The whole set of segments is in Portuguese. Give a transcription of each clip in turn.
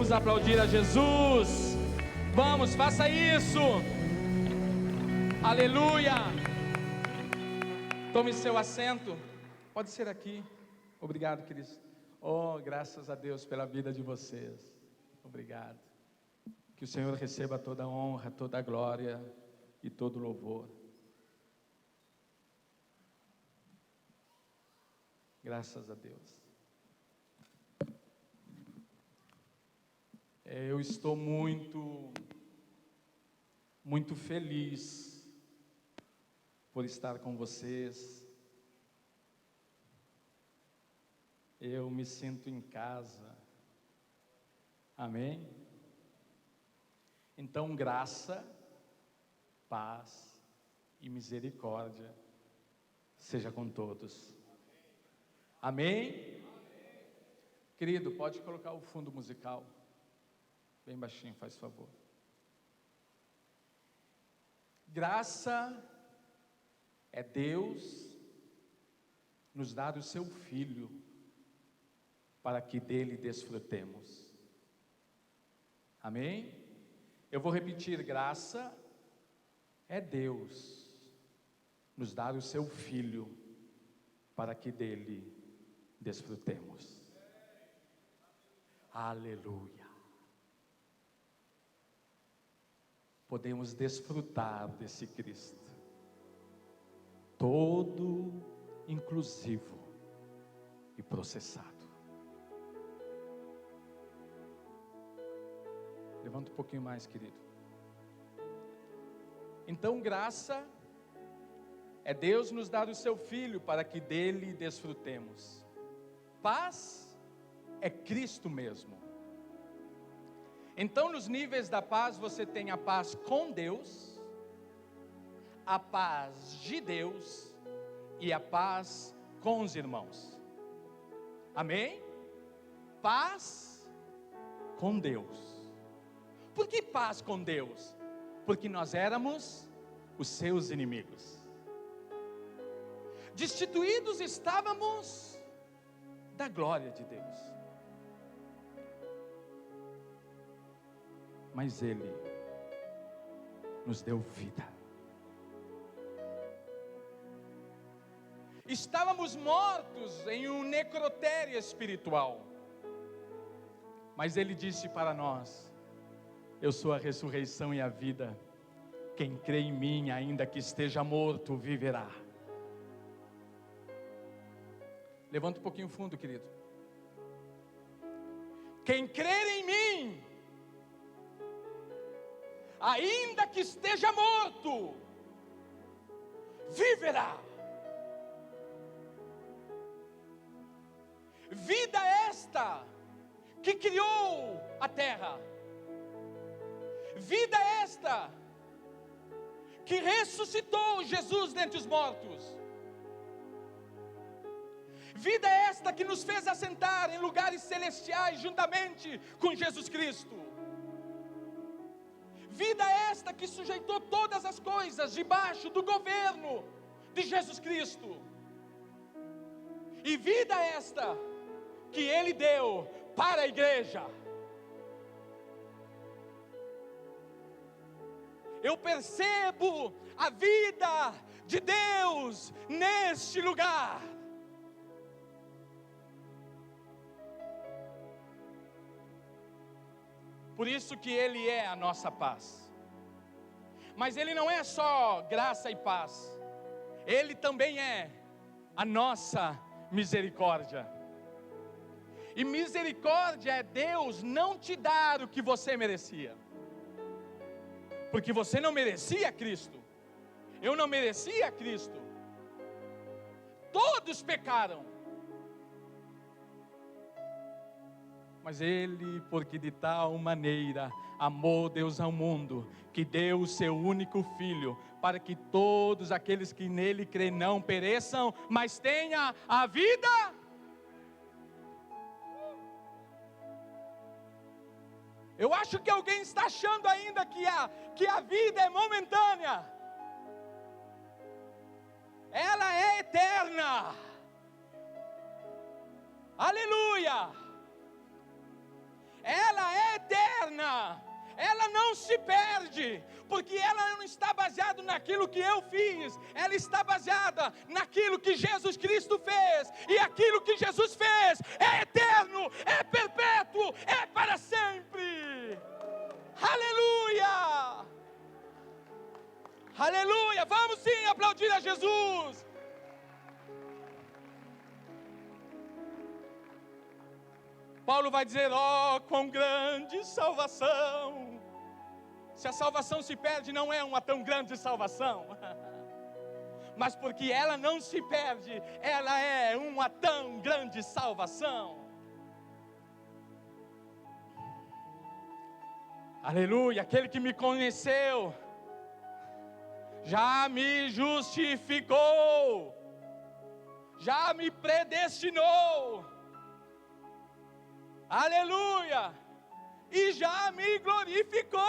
Vamos aplaudir a Jesus. Vamos, faça isso. Aleluia. Tome seu assento. Pode ser aqui. Obrigado, queridos. Oh, graças a Deus pela vida de vocês. Obrigado. Que o Senhor receba toda a honra, toda a glória e todo o louvor. Graças a Deus. Eu estou muito feliz por estar com vocês. Eu me sinto em casa. Amém? Então, graça, paz e misericórdia seja com todos. Amém? Querido, pode colocar o fundo musical. Bem baixinho, faz favor. Graça é Deus nos dar o seu Filho para que dele desfrutemos. Amém? Eu vou repetir: graça é Deus nos dar o seu Filho para que dele desfrutemos. Aleluia. Podemos desfrutar desse Cristo, todo inclusivo e processado. Levanta um pouquinho mais, querido. Então, graça é Deus nos dar o seu Filho para que dele desfrutemos. Paz é Cristo mesmo. Então, nos níveis da paz, você tem a paz com Deus, a paz de Deus e a paz com os irmãos. Amém? Paz com Deus. Por que paz com Deus? Porque nós éramos os seus inimigos. Destituídos estávamos da glória de Deus. Mas Ele nos deu vida. Estávamos mortos em um necrotério espiritual. Mas Ele disse para nós: eu sou a ressurreição e a vida. Quem crê em mim, ainda que esteja morto, viverá. Levanta um pouquinho o fundo, querido. Quem crer em mim, ainda que esteja morto, viverá. Vida esta que criou a terra. Vida esta que ressuscitou Jesus dentre os mortos. Vida esta que nos fez assentar em lugares celestiais juntamente com Jesus Cristo. Vida esta que sujeitou todas as coisas debaixo do governo de Jesus Cristo. E vida esta que Ele deu para a igreja. Eu percebo a vida de Deus neste lugar. Por isso que Ele é a nossa paz. Mas Ele não é só graça e paz. Ele também é a nossa misericórdia. E misericórdia é Deus não te dar o que você merecia. Porque você não merecia Cristo. Eu não merecia Cristo. Todos pecaram. Mas Ele, porque de tal maneira amou Deus ao mundo, que deu o seu único Filho, para que todos aqueles que nele creem não pereçam, mas tenham a vida. Eu acho que alguém está achando ainda que a vida é momentânea. Ela é eterna. Aleluia. ela é eterna, ela não se perde, porque ela não está baseada naquilo que eu fiz, ela está baseada naquilo que Jesus Cristo fez, e aquilo que Jesus fez é eterno, é perpétuo, é para sempre. Aleluia! Aleluia! Vamos sim aplaudir a Jesus. Paulo vai dizer: ó, quão grande salvação. Se a salvação se perde, não é uma tão grande salvação, mas porque ela não se perde, ela é uma tão grande salvação. Aleluia! Aquele que me conheceu já me justificou, já me predestinou, aleluia, e já me glorificou.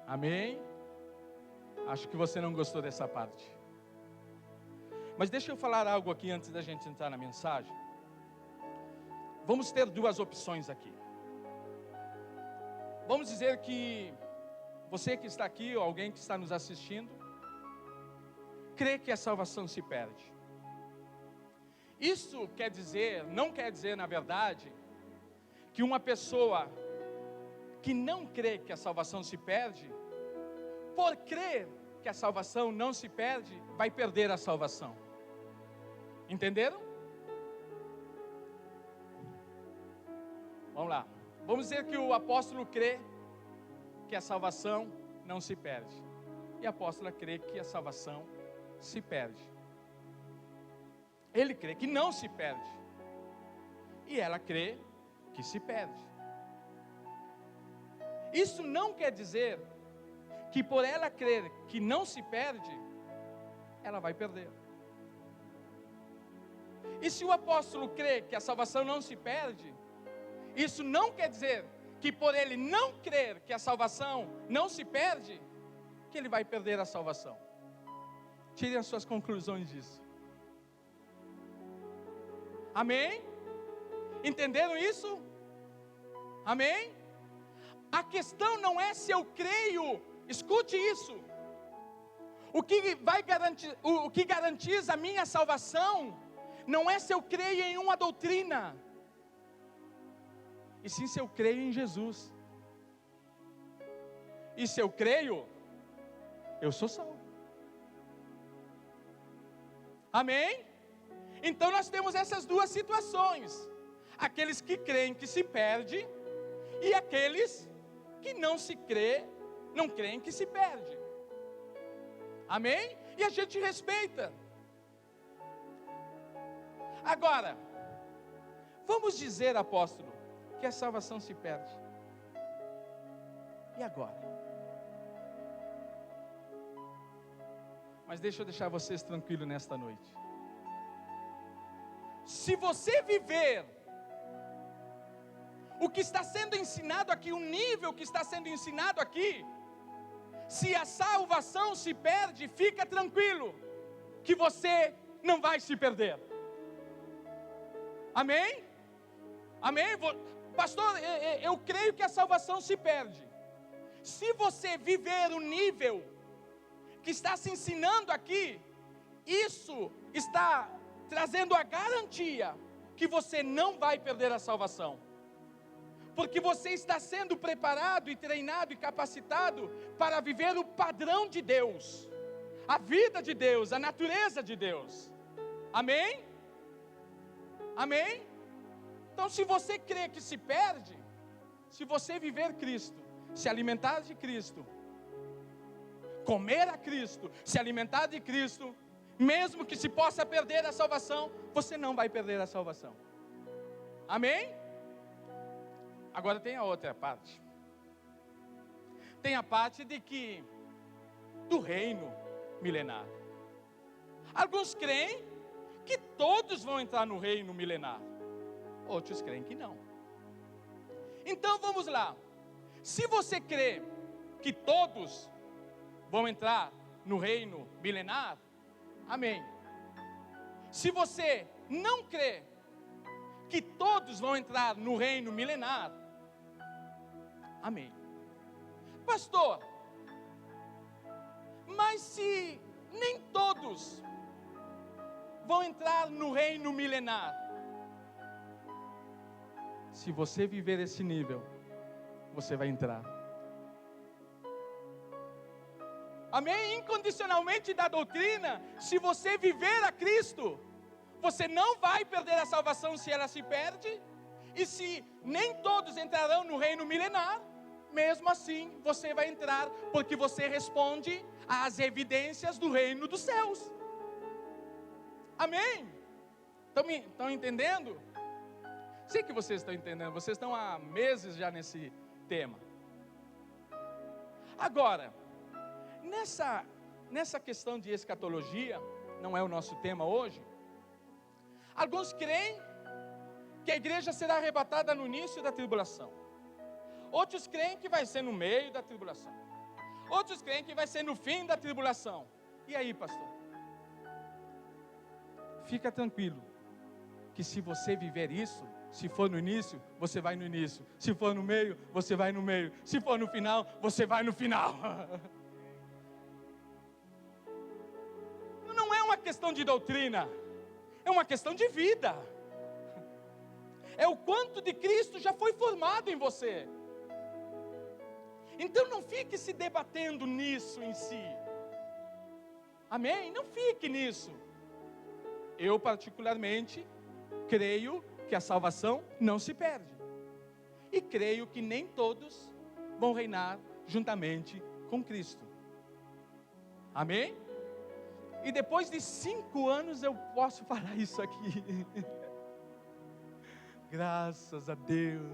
Amém? Acho que você não gostou dessa parte, mas deixa eu falar algo aqui antes da gente entrar na mensagem. Vamos ter duas opções aqui. Vamos dizer que você que está aqui, ou alguém que está nos assistindo, crê que a salvação se perde. Isso quer dizer, não quer dizer na verdade, que uma pessoa que não crê que a salvação se perde, por crer que a salvação não se perde, vai perder a salvação. Entenderam? Vamos lá. Vamos dizer que o apóstolo crê que a salvação não se perde, e a apóstola crê que a salvação se perde. Ele crê que não se perde, e ela crê que se perde. Isso não quer dizer que por ela crer que não se perde, ela vai perder. E se o apóstolo crê que a salvação não se perde, isso não quer dizer que por ele não crer que a salvação não se perde, que ele vai perder a salvação. Tirem as suas conclusões disso. Amém? Entenderam isso? Amém? A questão não é se eu creio, escute isso. O que garantiza a minha salvação não é se eu creio em uma doutrina, e sim se eu creio em Jesus. E se eu creio, eu sou salvo. Amém? Então nós temos essas duas situações: aqueles que creem que se perde, e aqueles que não creem que se perde. Amém? E a gente respeita. Agora, vamos dizer, apóstolo, que a salvação se perde. E agora? Mas deixa eu deixar vocês tranquilos nesta noite. Se você viver o que está sendo ensinado aqui, o nível que está sendo ensinado aqui, se a salvação se perde, fica tranquilo, que você não vai se perder. Amém? Amém? Pastor, eu creio que a salvação se perde. Se você viver o nível que está se ensinando aqui, isso está trazendo a garantia que você não vai perder a salvação, porque você está sendo preparado e treinado e capacitado para viver o padrão de Deus, a vida de Deus, a natureza de Deus. Amém? Amém? Então, se você crê que se perde, se você viver Cristo, se alimentar de Cristo, comer a Cristo, se alimentar de Cristo, mesmo que se possa perder a salvação, você não vai perder a salvação. Amém? Agora tem a outra parte. Tem a parte de que do reino milenar. Alguns creem que todos vão entrar no reino milenar. Outros creem que não. Então vamos lá. Se você crê que todos vão entrar no reino milenar, amém. Se você não crê que todos vão entrar no reino milenar, amém. Pastor, mas se nem todos vão entrar no reino milenar, se você viver esse nível, você vai entrar. Amém? Incondicionalmente da doutrina, se você viver a Cristo, você não vai perder a salvação se ela se perde. E se nem todos entrarão no reino milenar, mesmo assim você vai entrar, porque você responde às evidências do reino dos céus. Amém? Estão entendendo? Sei que vocês estão entendendo, vocês estão há meses já nesse tema. Agora, nessa questão de escatologia, não é o nosso tema hoje, alguns creem que a igreja será arrebatada no início da tribulação. Outros creem que vai ser no meio da tribulação. Outros creem que vai ser no fim da tribulação. E aí, pastor? Fica tranquilo, que se você viver isso, se for no início, você vai no início. Se for no meio, você vai no meio. Se for no final, você vai no final. Não é uma questão de doutrina, é uma questão de vida. É o quanto de Cristo já foi formado em você. Então não fique se debatendo nisso em si. Amém? Não fique nisso. Eu particularmente creio que a salvação não se perde. E creio que nem todos vão reinar juntamente com Cristo. Amém? E depois de 5 anos eu posso falar isso aqui. Graças a Deus.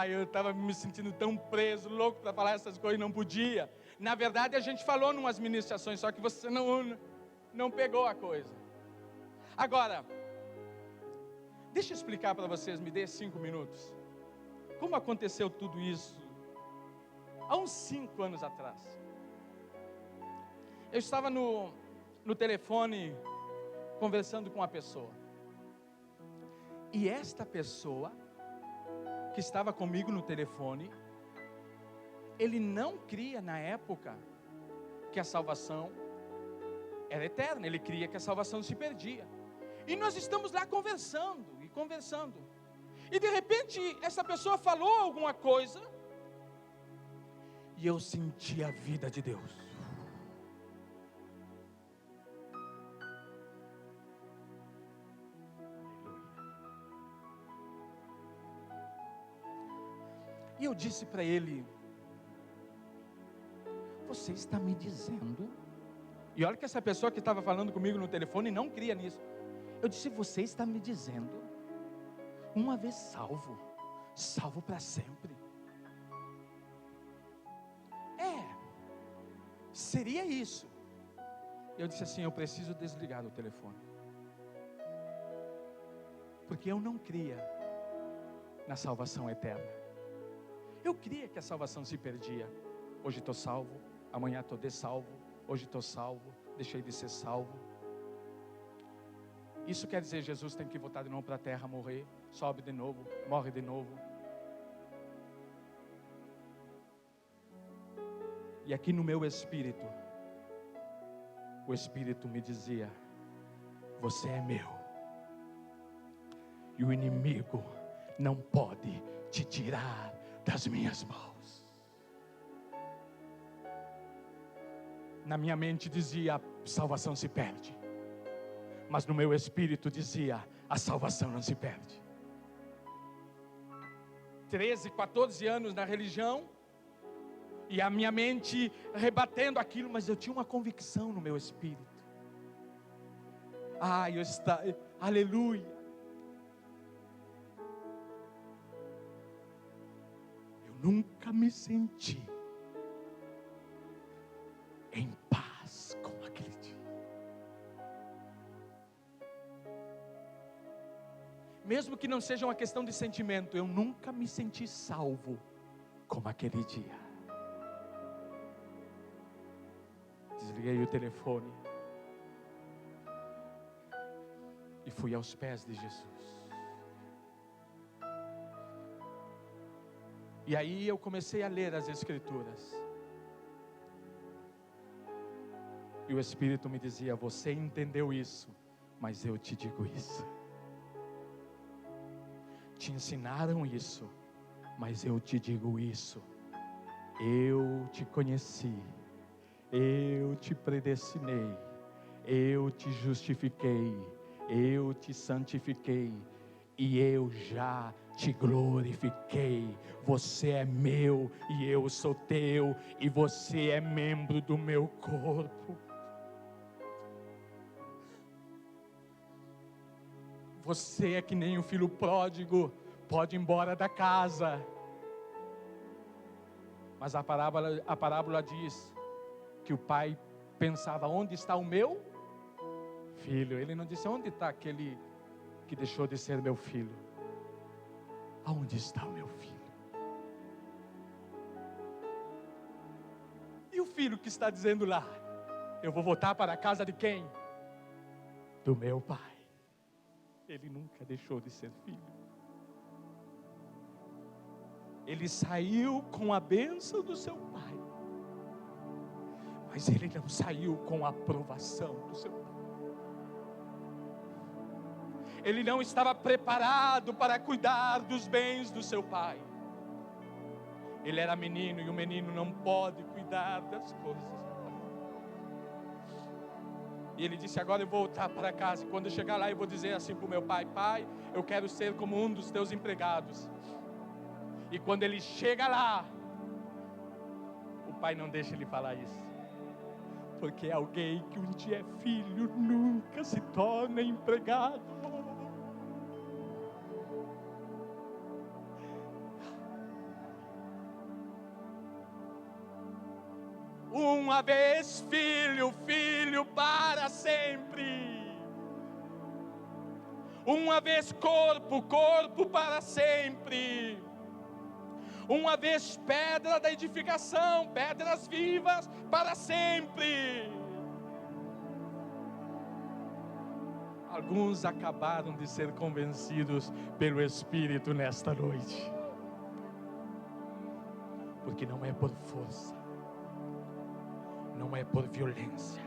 Eu estava me sentindo tão preso, louco para falar essas coisas, não podia. Na verdade a gente falou em umas ministrações, só que você não pegou a coisa. Agora, deixa eu explicar para vocês, me dê 5 minutos. Como aconteceu tudo isso? Há uns 5 anos atrás. Eu estava no telefone conversando com uma pessoa. E esta pessoa que estava comigo no telefone, ele não cria na época que a salvação era eterna. Ele cria que a salvação se perdia. E nós estamos lá conversando. E de repente essa pessoa falou alguma coisa. E eu senti a vida de Deus. E eu disse para ele: você está me dizendo? E olha que essa pessoa que estava falando comigo no telefone não cria nisso. Eu disse: você está me dizendo, uma vez salvo para sempre? Seria isso. Eu disse assim: eu preciso desligar o telefone, porque eu não cria na salvação eterna. Eu cria que a salvação se perdia. Hoje estou salvo, amanhã estou dessalvo. Hoje estou salvo, deixei de ser salvo. Isso quer dizer, Jesus tem que voltar de novo para a terra, morrer, sobe de novo, morre de novo. E aqui no meu espírito, o Espírito me dizia: você é meu, e o inimigo não pode te tirar das minhas mãos. Na minha mente dizia: a salvação se perde. Mas no meu espírito dizia: a salvação não se perde. 13, 14 anos na religião, e a minha mente rebatendo aquilo, mas eu tinha uma convicção no meu espírito. Aleluia. Eu nunca me senti em paz como aquele dia. Mesmo que não seja uma questão de sentimento, eu nunca me senti salvo como aquele dia. Desliguei o telefone. e fui aos pés de Jesus. E aí eu comecei a ler as Escrituras. E o Espírito me dizia: você entendeu isso, mas eu te digo isso. Te ensinaram isso, mas eu te digo isso. Eu te conheci, eu te predestinei, eu te justifiquei, eu te santifiquei e eu já te glorifiquei. Você é meu e eu sou teu, e você é membro do meu corpo. Você é que nem o filho pródigo, pode ir embora da casa. Mas a parábola diz que o pai pensava: onde está o meu filho? Ele não disse: onde está aquele que deixou de ser meu filho? Aonde está o meu filho? E o filho que está dizendo lá: eu vou voltar para a casa de quem? Do meu pai. Ele nunca deixou de ser filho. Ele saiu com a bênção do seu pai, mas ele não saiu com a aprovação do seu pai. Ele não estava preparado para cuidar dos bens do seu pai. Ele era menino, e o menino não pode cuidar das coisas do pai. E ele disse: agora eu vou voltar para casa, e quando eu chegar lá eu vou dizer assim para o meu pai: pai, eu quero ser como um dos teus empregados. E quando ele chega lá, o pai não deixa ele falar isso, porque alguém que um dia é filho nunca se torna empregado. Uma vez filho, filho para sempre. Uma vez corpo, corpo para sempre. Uma vez pedra da edificação, pedras vivas para sempre. Alguns acabaram de ser convencidos pelo Espírito nesta noite, porque não é por força, não é por violência,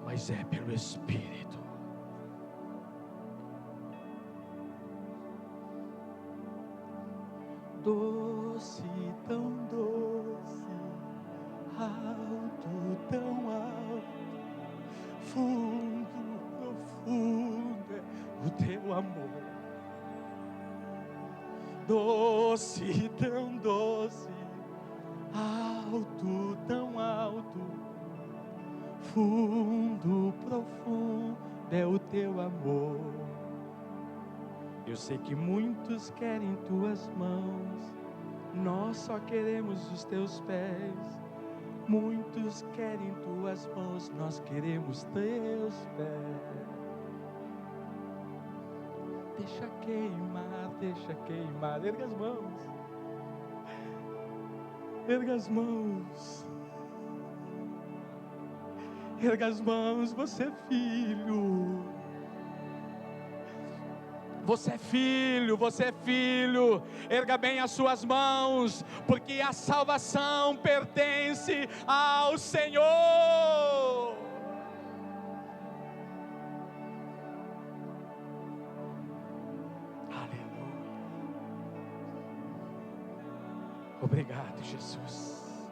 mas é pelo Espírito. Doce, tão doce, alto, tão alto, fundo, profundo é o teu amor. Doce, tão doce, alto, tão alto, fundo, profundo é o teu amor. Eu sei que muitos querem tuas mãos, nós só queremos os teus pés. Muitos querem tuas mãos, nós queremos teus pés. Deixa queimar, deixa queimar. Erga as mãos, erga as mãos, erga as mãos. Você é filho. Você é filho, você é filho. Erga bem as suas mãos, porque a salvação pertence ao Senhor. Aleluia. Obrigado, Jesus.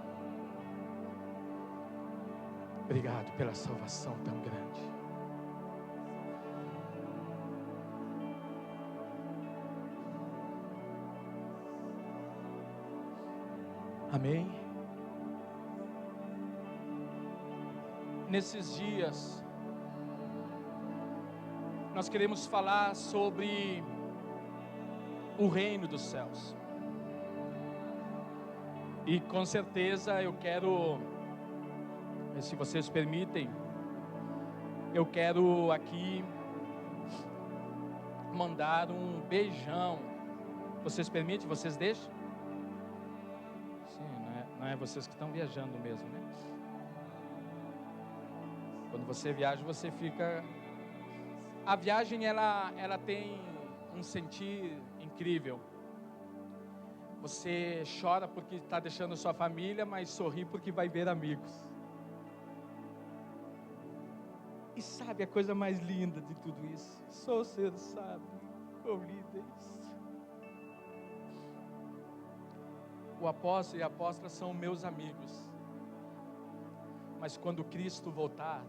Obrigado pela salvação tão grande. Amém? Nesses dias, nós queremos falar sobre o reino dos céus. E com certeza eu quero, se vocês permitem, eu quero aqui mandar um beijão. Vocês permitem? Vocês deixam? Não é vocês que estão viajando mesmo, né? Quando você viaja, você fica A viagem, ela tem um sentir incrível. Você chora porque está deixando sua família, mas sorri porque vai ver amigos. E sabe a coisa mais linda de tudo isso? Só você sabe, oh líderes. O apóstolo e a apóstola são meus amigos. Mas quando Cristo voltar,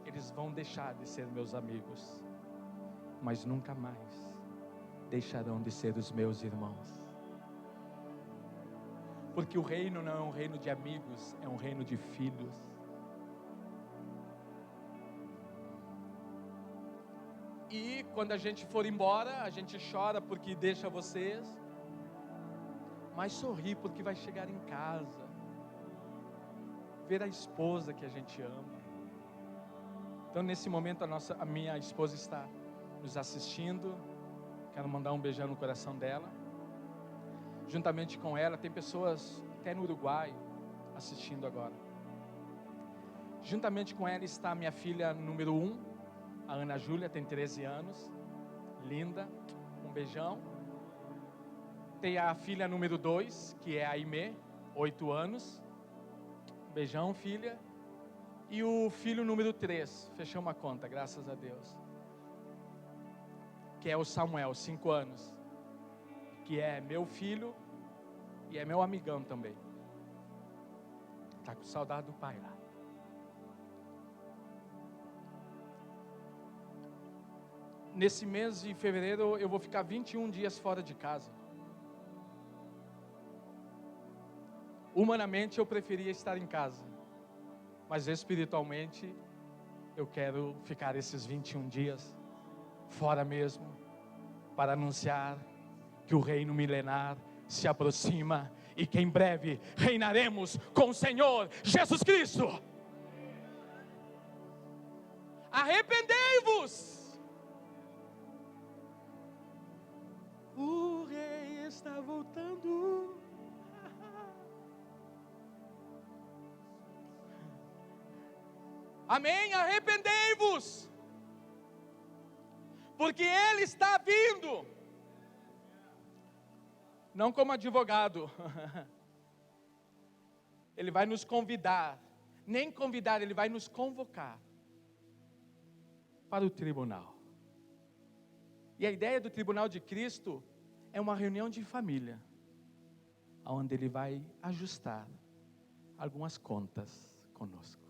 eles vão deixar de ser meus amigos, mas nunca mais deixarão de ser os meus irmãos. Porque o reino não é um reino de amigos, é um reino de filhos. E quando a gente for embora, a gente chora porque deixa vocês, mas sorri porque vai chegar em casa, ver a esposa que a gente ama. Então nesse momento a minha esposa está nos assistindo. Quero mandar um beijão no coração dela. Juntamente com ela tem pessoas até no Uruguai assistindo agora. Juntamente com ela está a minha filha número 1, a Ana Júlia, tem 13 anos, linda, um beijão. Tem a filha número 2, que é a Aimee, 8 anos, um beijão, filha. E o filho número 3, fechou uma conta, graças a Deus, que é o Samuel, 5 anos, que é meu filho e é meu amigão também. Está com saudade do pai lá. Nesse mês de fevereiro eu vou ficar 21 dias fora de casa. Humanamente eu preferia estar em casa, mas espiritualmente eu quero ficar esses 21 dias fora mesmo, para anunciar que o reino milenar se aproxima e que em breve reinaremos com o Senhor Jesus Cristo. Arrependei-vos! O rei está voltando. Amém? Arrependei-vos, porque Ele está vindo, não como advogado. Ele vai nos convidar, nem convidar, Ele vai nos convocar para o tribunal. E a ideia do tribunal de Cristo é uma reunião de família, onde Ele vai ajustar algumas contas conosco.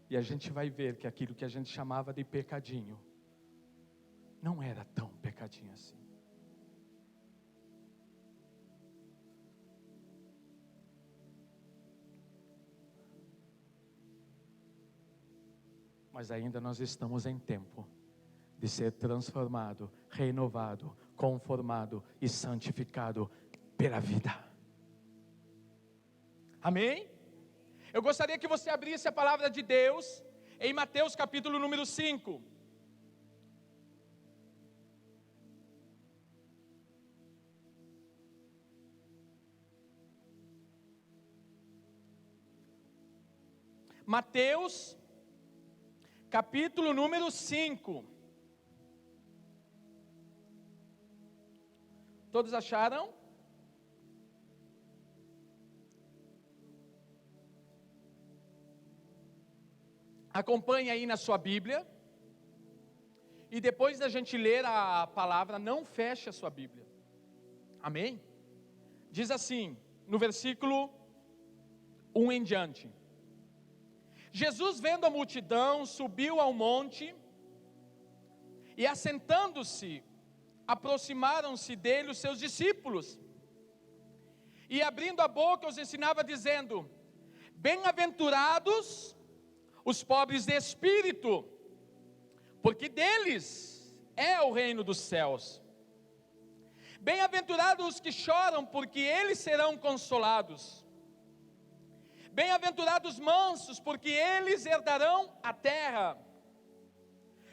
E a gente vai ver que aquilo que a gente chamava de pecadinho, não era tão pecadinho assim. Mas ainda nós estamos em tempo de ser transformado, renovado, conformado e santificado pela vida. Amém? Eu gostaria que você abrisse a palavra de Deus em Mateus capítulo número 5. Mateus capítulo número 5. Todos acharam? Acompanhe aí na sua Bíblia. E depois da gente ler a palavra, não feche a sua Bíblia. Amém? Diz assim, no versículo 1 em diante: Jesus, vendo a multidão, subiu ao monte, e assentando-se, aproximaram-se dele os seus discípulos, e abrindo a boca os ensinava dizendo: bem-aventurados os pobres de espírito, porque deles é o reino dos céus. Bem-aventurados os que choram, porque eles serão consolados. Bem-aventurados os mansos, porque eles herdarão a terra.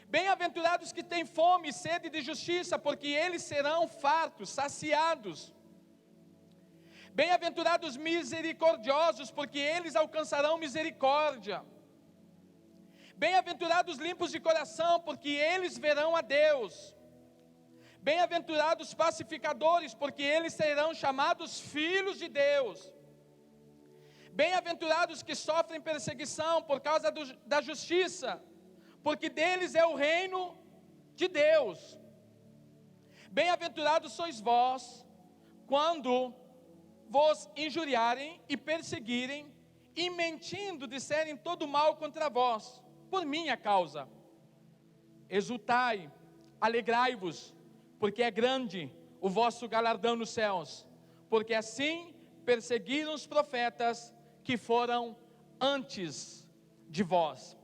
Bem-aventurados os que têm fome e sede de justiça, porque eles serão fartos, saciados. Bem-aventurados os misericordiosos, porque eles alcançarão misericórdia. Bem-aventurados limpos de coração, porque eles verão a Deus. Bem-aventurados pacificadores, porque eles serão chamados filhos de Deus. Bem-aventurados que sofrem perseguição por causa da justiça, porque deles é o reino de Deus. Bem-aventurados sois vós, quando vos injuriarem e perseguirem, e mentindo disserem todo mal contra vós, por minha causa. Exultai, alegrai-vos, porque é grande o vosso galardão nos céus, porque assim perseguiram os profetas que foram antes de vós.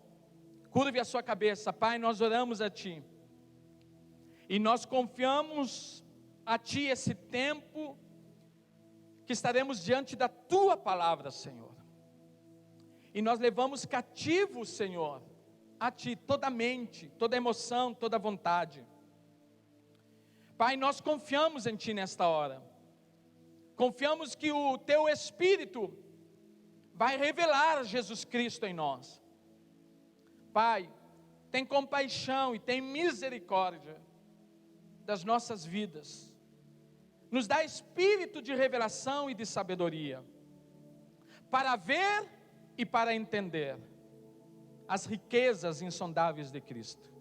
Curve a sua cabeça. Pai, nós oramos a Ti, e nós confiamos a Ti esse tempo, que estaremos diante da Tua palavra, Senhor, e nós levamos cativo, Senhor, a Ti, toda a mente, toda a emoção, toda a vontade. Pai, nós confiamos em Ti nesta hora, confiamos que o Teu Espírito vai revelar Jesus Cristo em nós. Pai, tem compaixão e tem misericórdia das nossas vidas, nos dá espírito de revelação e de sabedoria, para ver e para entender as riquezas insondáveis de Cristo.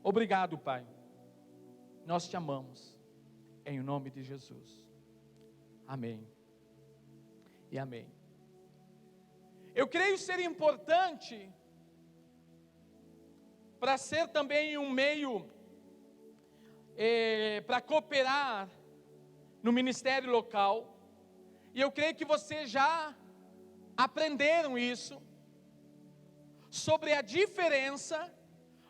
Obrigado, Pai, nós Te amamos, em nome de Jesus, amém e amém. Eu creio ser importante, para ser também um meio, para cooperar no ministério local, e eu creio que vocês já aprenderam isso, sobre a diferença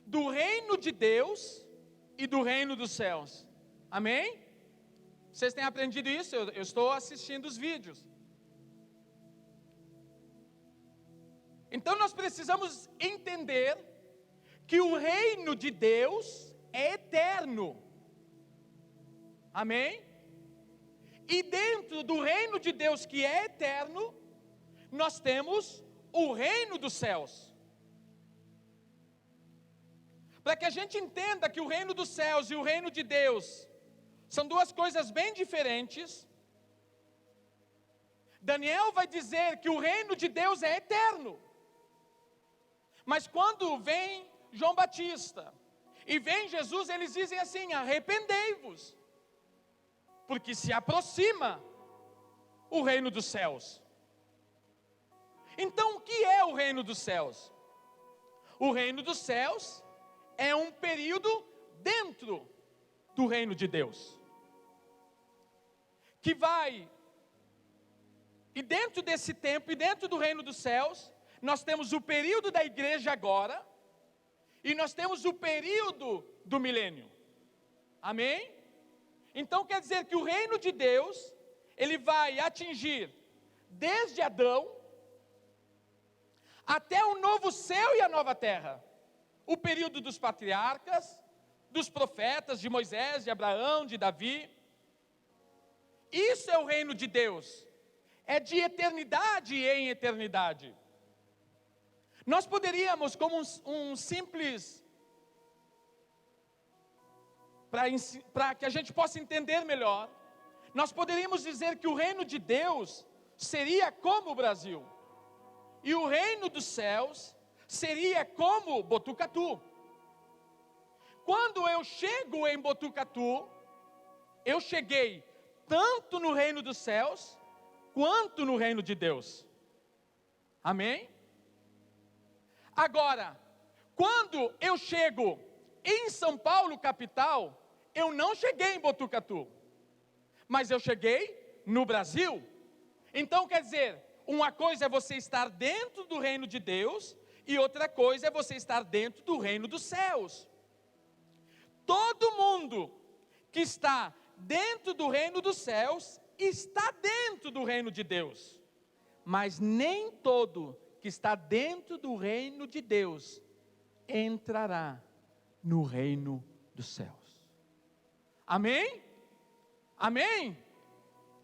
do reino de Deus e do reino dos céus, amém? Vocês têm aprendido isso? Eu estou assistindo os vídeos. Então nós precisamos entender que o reino de Deus é eterno, amém? E dentro do reino de Deus que é eterno, nós temos o reino dos céus. Para que a gente entenda que o reino dos céus e o reino de Deus são duas coisas bem diferentes, Daniel vai dizer que o reino de Deus é eterno. Mas quando vem João Batista e vem Jesus, eles dizem assim: arrependei-vos, porque se aproxima o reino dos céus. Então o que é o reino dos céus? O reino dos céus é um período dentro do reino de Deus, que vai, e dentro desse tempo, e dentro do reino dos céus, nós temos o período da igreja agora, e nós temos o período do milênio, amém? Então quer dizer que o reino de Deus, ele vai atingir desde Adão, até o novo céu e a nova terra, o período dos patriarcas, dos profetas, de Moisés, de Abraão, de Davi. Isso é o reino de Deus, é de eternidade em eternidade. Nós poderíamos, como um simples, para que a gente possa entender melhor, nós poderíamos dizer que o reino de Deus seria como o Brasil, e o reino dos céus seria como Botucatu. Quando eu chego em Botucatu, eu cheguei tanto no reino dos céus, quanto no reino de Deus, amém? Agora, quando eu chego em São Paulo, capital, eu não cheguei em Botucatu, mas eu cheguei no Brasil. Então quer dizer, uma coisa é você estar dentro do reino de Deus, e outra coisa é você estar dentro do reino dos céus. Todo mundo que está dentro do reino dos céus, está dentro do reino de Deus, mas nem todo que está dentro do reino de Deus entrará no reino dos céus. Amém? Amém?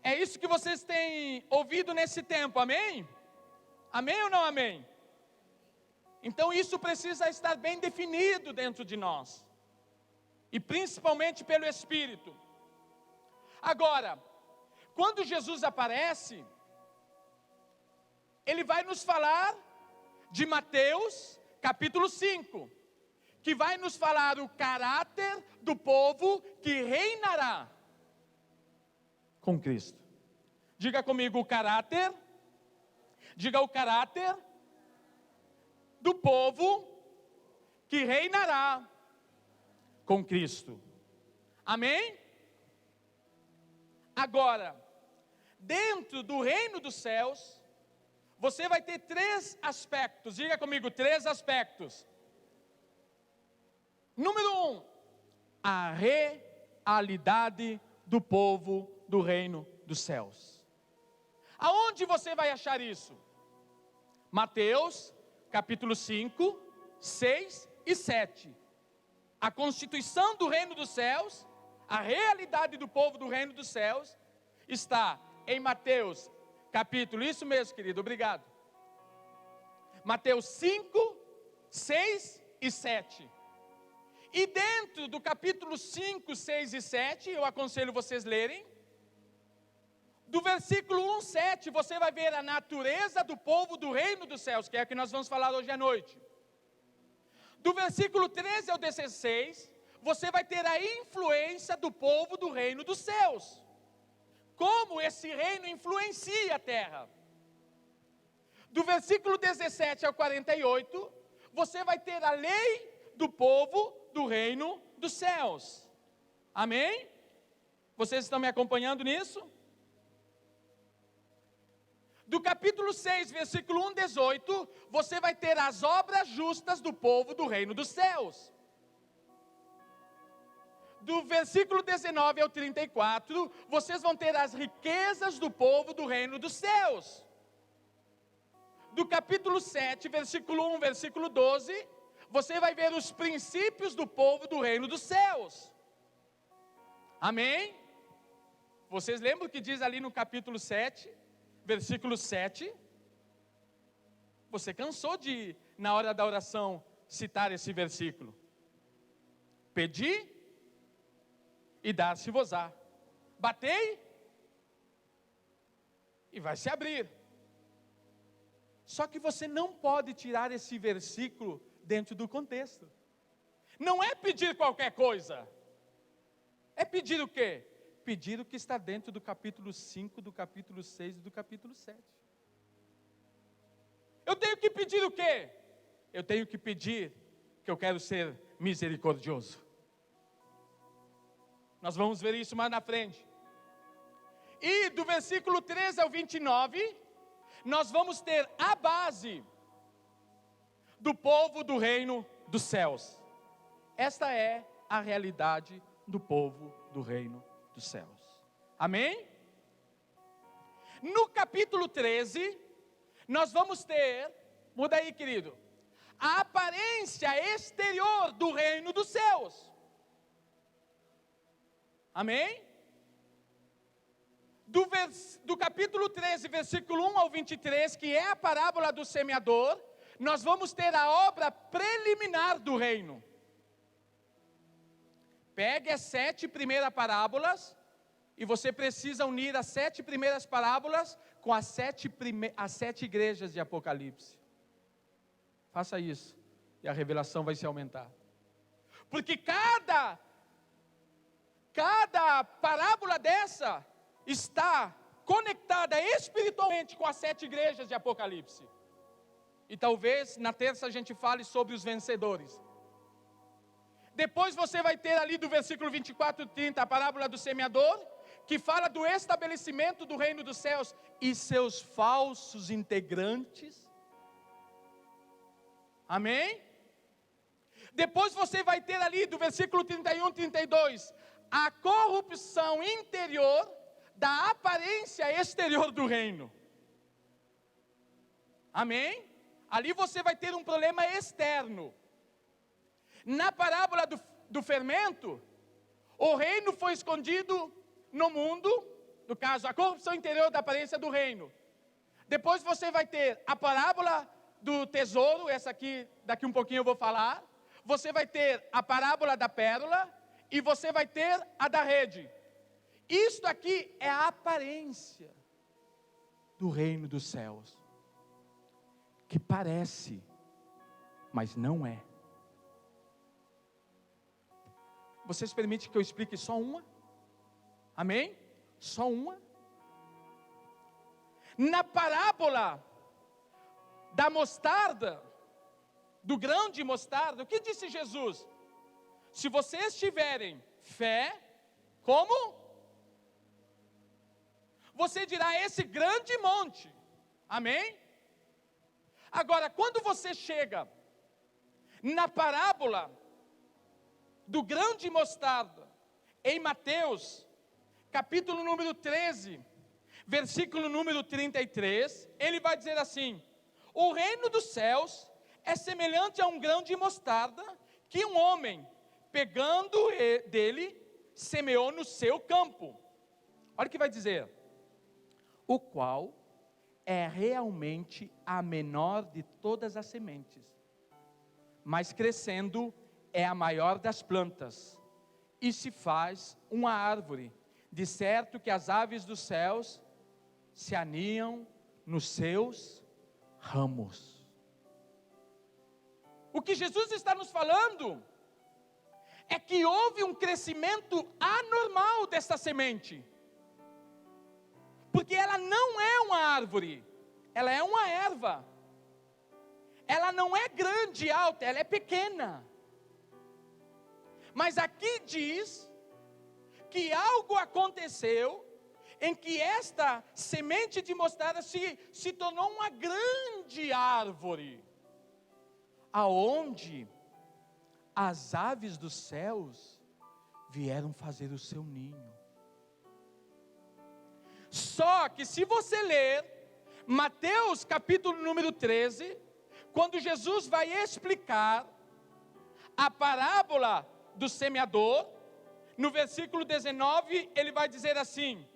É isso que vocês têm ouvido nesse tempo, amém? Amém ou não amém? Então isso precisa estar bem definido dentro de nós. E principalmente pelo Espírito. Agora, quando Jesus aparece, Ele vai nos falar de Mateus capítulo 5. Que vai nos falar o caráter do povo que reinará com Cristo. Diga comigo o caráter. Diga o caráter do povo que reinará com Cristo. Amém? Agora, dentro do reino dos céus, você vai ter 3 aspectos. Diga comigo, 3 aspectos. Número 1, a realidade do povo do reino dos céus. Aonde você vai achar isso? Mateus, capítulo 5, 6 e 7. A constituição do reino dos céus, a realidade do povo do reino dos céus, está em Mateus, capítulo, isso mesmo, querido, obrigado. Mateus 5, 6 e 7. E dentro do capítulo 5, 6 e 7, eu aconselho vocês lerem, do versículo 1, 7, você vai ver a natureza do povo do reino dos céus, que é o que nós vamos falar hoje à noite. Do versículo 13 ao 16, você vai ter a influência do povo do reino dos céus. Como esse reino influencia a terra. Do versículo 17 ao 48, você vai ter a lei do povo do reino dos céus. Amém? Vocês estão me acompanhando nisso? Do capítulo 6, versículo 1, 18, você vai ter as obras justas do povo do reino dos céus. Do versículo 19 ao 34, vocês vão ter as riquezas do povo do reino dos céus. Do capítulo 7, versículo 1, versículo 12, você vai ver os princípios do povo do reino dos céus. Amém? Vocês lembram o que diz ali no capítulo 7, versículo 7? Você cansou de, na hora da oração, citar esse versículo. Pedi e dar-se-vos-á. Batei e vai se abrir. Só que você não pode tirar esse versículo dentro do contexto. Não é pedir qualquer coisa. É pedir o quê? Pedir o que está dentro do capítulo 5, do capítulo 6 e do capítulo 7. Eu tenho que pedir o quê? Eu tenho que pedir que eu quero ser misericordioso. Nós vamos ver isso mais na frente. E do versículo 13 ao 29, nós vamos ter a base do povo do reino dos céus. Esta é a realidade do povo do reino dos céus. Amém? No capítulo 13, nós vamos ter, muda aí, querido, a aparência exterior do reino dos céus. Amém? Do capítulo 13, versículo 1 ao 23, que é a parábola do semeador, nós vamos ter a obra preliminar do reino. Pegue as 7 primeiras parábolas, e você precisa unir as 7 primeiras parábolas com as 7 igrejas de Apocalipse. Faça isso, e a revelação vai se aumentar. Porque cada parábola dessa está conectada espiritualmente com as 7 igrejas de Apocalipse. E talvez na terça a gente fale sobre os vencedores. Depois você vai ter ali do versículo 24 e 30 a parábola do semeador, que fala do estabelecimento do reino dos céus e seus falsos integrantes. Amém? Depois você vai ter ali do versículo 31 e 32 a corrupção interior da aparência exterior do reino. Amém? Ali você vai ter um problema externo. Na parábola do fermento, o reino foi escondido no mundo, no caso, a corrupção interior da aparência do reino. Depois você vai ter a parábola do tesouro, essa aqui, daqui um pouquinho eu vou falar. Você vai ter a parábola da pérola e você vai ter a da rede. Isto aqui é a aparência do reino dos céus, que parece, mas não é. Vocês permitem que eu explique só uma? Amém? Só uma? Na parábola da mostarda, do grão de mostarda, o que disse Jesus? Se vocês tiverem fé, como? Você dirá esse grande monte, amém? Agora, quando você chega na parábola do grão de mostarda, em Mateus, capítulo número 13, versículo número 33, ele vai dizer assim: o reino dos céus é semelhante a um grão de mostarda, que um homem, pegando dele, semeou no seu campo. Olha o que vai dizer: o qual é realmente a menor de todas as sementes, mas crescendo é a maior das plantas, e se faz uma árvore, de certo que as aves dos céus se aninham nos seus ramos. O que Jesus está nos falando é que houve um crescimento anormal dessa semente, porque ela não é uma árvore, ela é uma erva. Ela não é grande e alta, ela é pequena. Mas aqui diz que algo aconteceu em que esta semente de mostarda se tornou uma grande árvore, aonde as aves dos céus vieram fazer o seu ninho. Só que se você ler Mateus capítulo número 13, quando Jesus vai explicar a parábola do semeador, no versículo 19, ele vai dizer assim: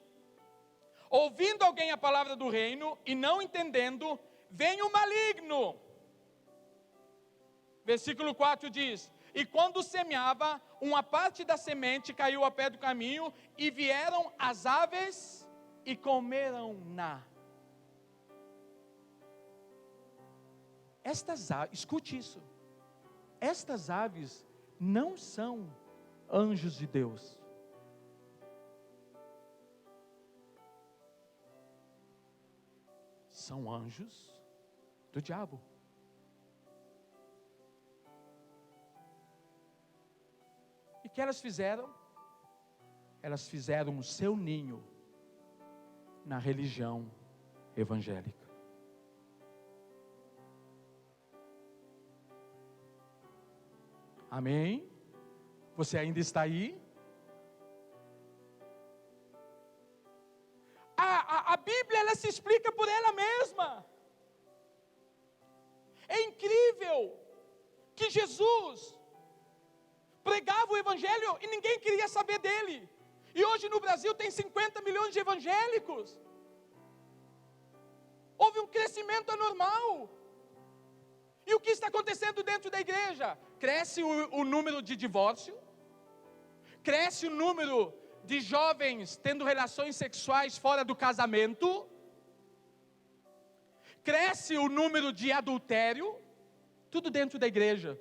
ouvindo alguém a palavra do reino e não entendendo, vem o maligno. Versículo 4 diz: e quando semeava, uma parte da semente caiu ao pé do caminho, e vieram as aves e comeram-na. Estas aves, escute isso, estas aves não são anjos de Deus. São anjos do diabo. E o que elas fizeram? Elas fizeram o seu ninho na religião evangélica. Amém? Você ainda está aí? A Bíblia, ela se explica por ela mesma. É incrível que Jesus pregava o Evangelho e ninguém queria saber dele. E hoje no Brasil tem 50 milhões de evangélicos. Houve um crescimento anormal. E o que está acontecendo dentro da igreja? Cresce o número de divórcio, cresce o número de jovens tendo relações sexuais fora do casamento, cresce o número de adultério, tudo dentro da igreja.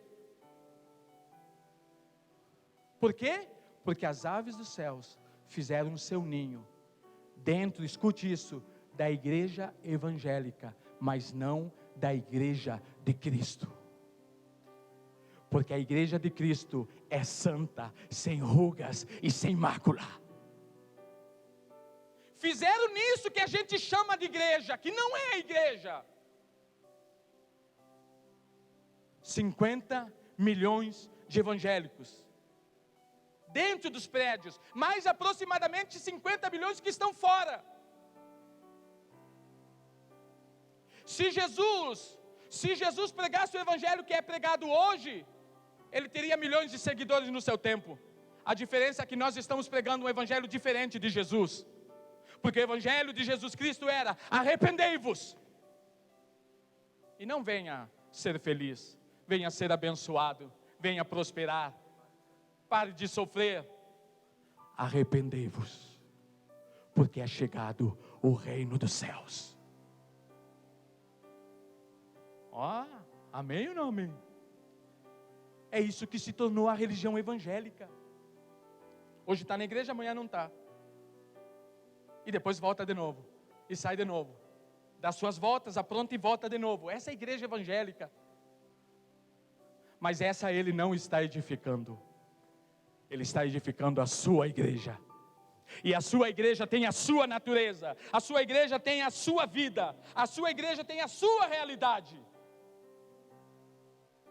Por quê? Porque as aves dos céus fizeram o seu ninho dentro, escute isso, da igreja evangélica, mas não da igreja de Cristo. Porque a igreja de Cristo é santa, sem rugas e sem mácula. Fizeram nisso que a gente chama de igreja, que não é a igreja. 50 milhões de evangélicos dentro dos prédios, mais aproximadamente 50 milhões que estão fora. Se Jesus pregasse o evangelho que é pregado hoje, ele teria milhões de seguidores no seu tempo. A diferença é que nós estamos pregando um evangelho diferente de Jesus, porque o evangelho de Jesus Cristo era: arrependei-vos. E não venha ser feliz, venha ser abençoado, venha prosperar. Pare de sofrer. Arrependei-vos, porque é chegado o reino dos céus. Ó, amém ou não amém? É isso que se tornou a religião evangélica. Hoje está na igreja, amanhã não está. E depois volta de novo. E sai de novo. Dá suas voltas, apronta e volta de novo. Essa é a igreja evangélica. Mas essa ele não está edificando. Ele está edificando a sua igreja. E a sua igreja tem a sua natureza. A sua igreja tem a sua vida. A sua igreja tem a sua realidade.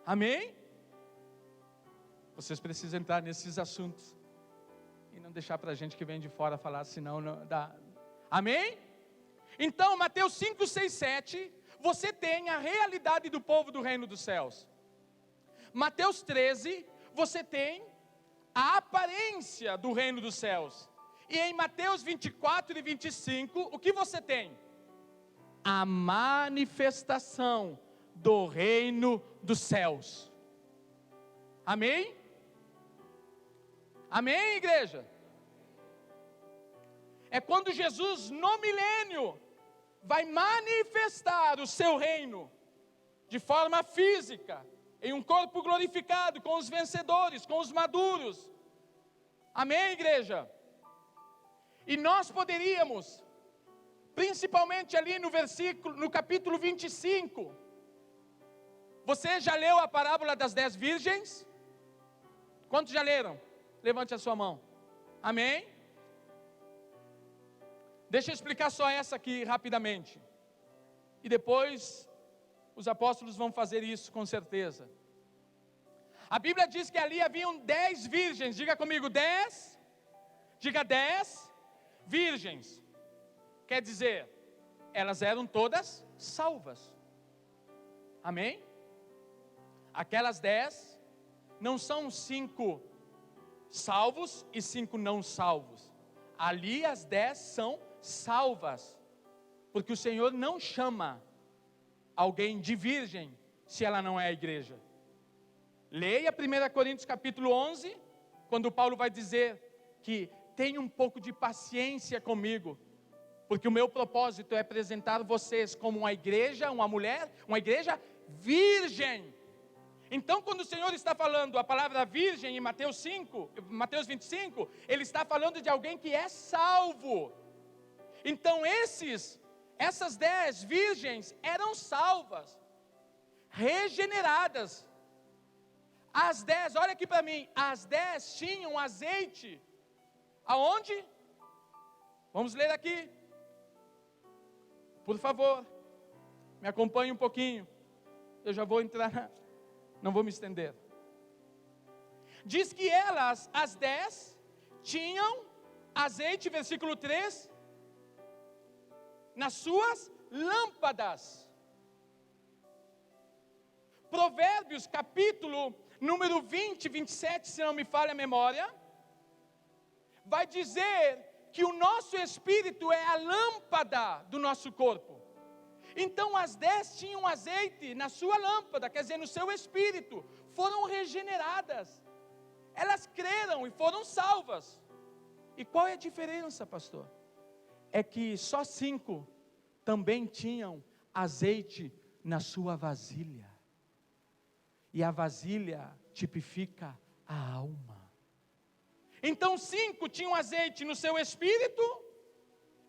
Amém? Vocês precisam entrar nesses assuntos. E não deixar para a gente que vem de fora falar, senão não dá. Amém? Então, Mateus 5, 6, 7, você tem a realidade do povo do reino dos céus. Mateus 13, você tem a aparência do reino dos céus. E em Mateus 24 e 25, o que você tem? A manifestação do reino dos céus. Amém? Amém, igreja? É quando Jesus, no milênio, vai manifestar o seu reino de forma física, em um corpo glorificado, com os vencedores, com os maduros. Amém, igreja? E nós poderíamos, principalmente ali no capítulo 25, você já leu a parábola das 10 virgens? Quantos já leram? Levante a sua mão. Amém? Deixa eu explicar só essa aqui rapidamente. E depois os apóstolos vão fazer isso com certeza. A Bíblia diz que ali haviam 10 virgens. Diga comigo, 10. Diga 10 virgens. Quer dizer, elas eram todas salvas. Amém? Aquelas 10 não são 5 salvos e 5 não salvos. Ali as 10 são salvas, porque o Senhor não chama alguém de virgem se ela não é a igreja. Leia 1 Coríntios capítulo 11, quando Paulo vai dizer que tenha um pouco de paciência comigo, porque o meu propósito é apresentar vocês como uma igreja, uma mulher, uma igreja virgem. Então, quando o Senhor está falando a palavra virgem em Mateus 25, Ele está falando de alguém que é salvo. Então, essas 10 virgens eram salvas, regeneradas. As 10, olha aqui para mim, as 10 tinham azeite. Aonde? Vamos ler aqui. Por favor, me acompanhe um pouquinho. Eu já vou entrar, não vou me estender. Diz que elas, as 10, tinham azeite, versículo 3, nas suas lâmpadas. Provérbios, capítulo número 20, 27, se não me falha a memória, vai dizer que o nosso espírito é a lâmpada do nosso corpo. Então as 10 tinham azeite na sua lâmpada, quer dizer, no seu espírito, foram regeneradas. Elas creram e foram salvas. E qual é a diferença, pastor? É que só 5 também tinham azeite na sua vasilha. E a vasilha tipifica a alma. Então 5 tinham azeite no seu espírito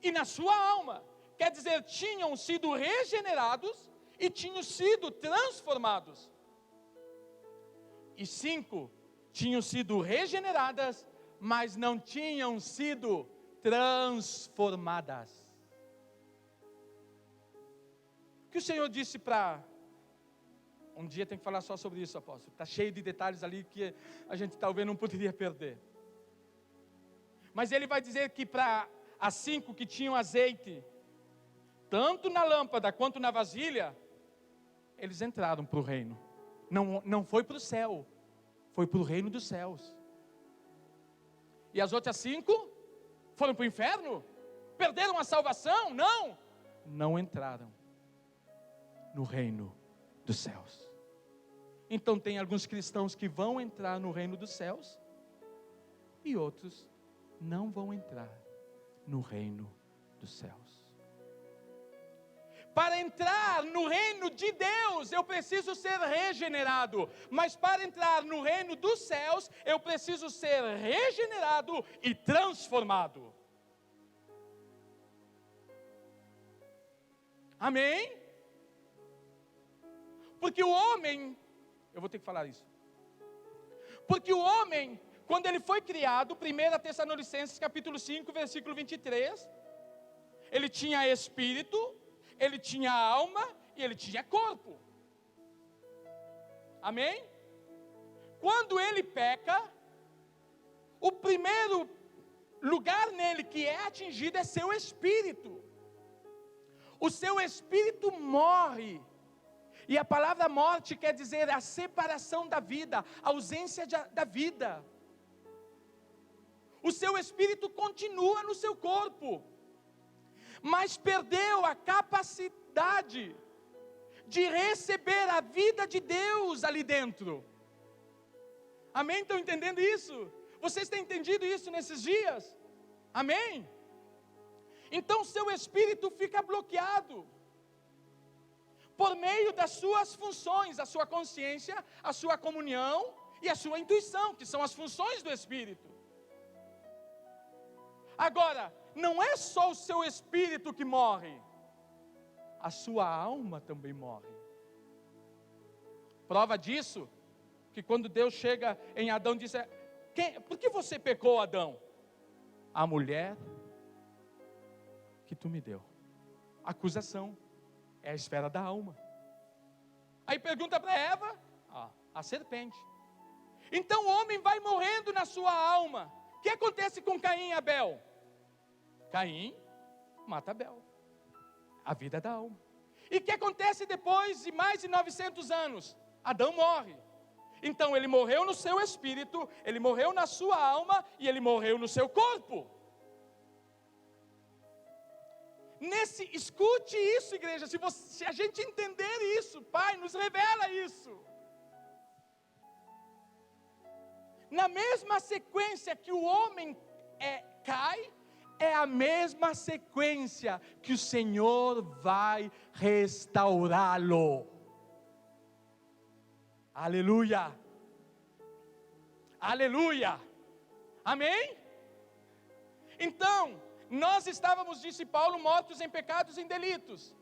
e na sua alma. Quer dizer, tinham sido regenerados e tinham sido transformados. E 5 tinham sido regeneradas, mas não tinham sido transformadas. O que o Senhor disse para... Um dia tem que falar só sobre isso, apóstolo. Está cheio de detalhes ali que a gente talvez não poderia perder. Mas ele vai dizer que para as 5 que tinham azeite, tanto na lâmpada quanto na vasilha, eles entraram para o reino. Não foi para o céu, foi para o reino dos céus. E as outras 5 foram para o inferno? Perderam a salvação? Não entraram no reino dos céus. Então tem alguns cristãos que vão entrar no reino dos céus e outros não vão entrar no reino dos céus. Para entrar no reino de Deus, eu preciso ser regenerado. Mas para entrar no reino dos céus, eu preciso ser regenerado e transformado. Amém? Porque o homem, eu vou ter que falar isso. Porque o homem, quando ele foi criado, 1 Tessalonicenses capítulo 5, versículo 23, ele tinha espírito, ele tinha alma e ele tinha corpo. Amém? Quando ele peca, o primeiro lugar nele que é atingido é seu espírito. O seu espírito morre. E a palavra morte quer dizer a separação da vida, a ausência da vida. O seu espírito continua no seu corpo, mas perdeu a capacidade de receber a vida de Deus ali dentro. Amém? Estão entendendo isso? Vocês têm entendido isso nesses dias? Amém? Então seu espírito fica bloqueado por meio das suas funções, a sua consciência, a sua comunhão e a sua intuição, que são as funções do espírito. Agora, não é só o seu espírito que morre, a sua alma também morre. Prova disso, que quando Deus chega em Adão, diz: por que você pecou, Adão? A mulher que tu me deu. Acusação, é a esfera da alma. Aí pergunta para Eva, a serpente. Então o homem vai morrendo na sua alma. O que acontece com Caim e Abel? Caim mata Abel, a vida da alma. E o que acontece depois de mais de 900 anos? Adão morre. Então ele morreu no seu espírito, ele morreu na sua alma e ele morreu no seu corpo. Escute isso, igreja, se a gente entender isso, Pai, nos revela isso. Na mesma sequência que o homem cai, é a mesma sequência que o Senhor vai restaurá-lo. Aleluia, aleluia, amém? Então, nós estávamos, disse Paulo, mortos em pecados e em delitos.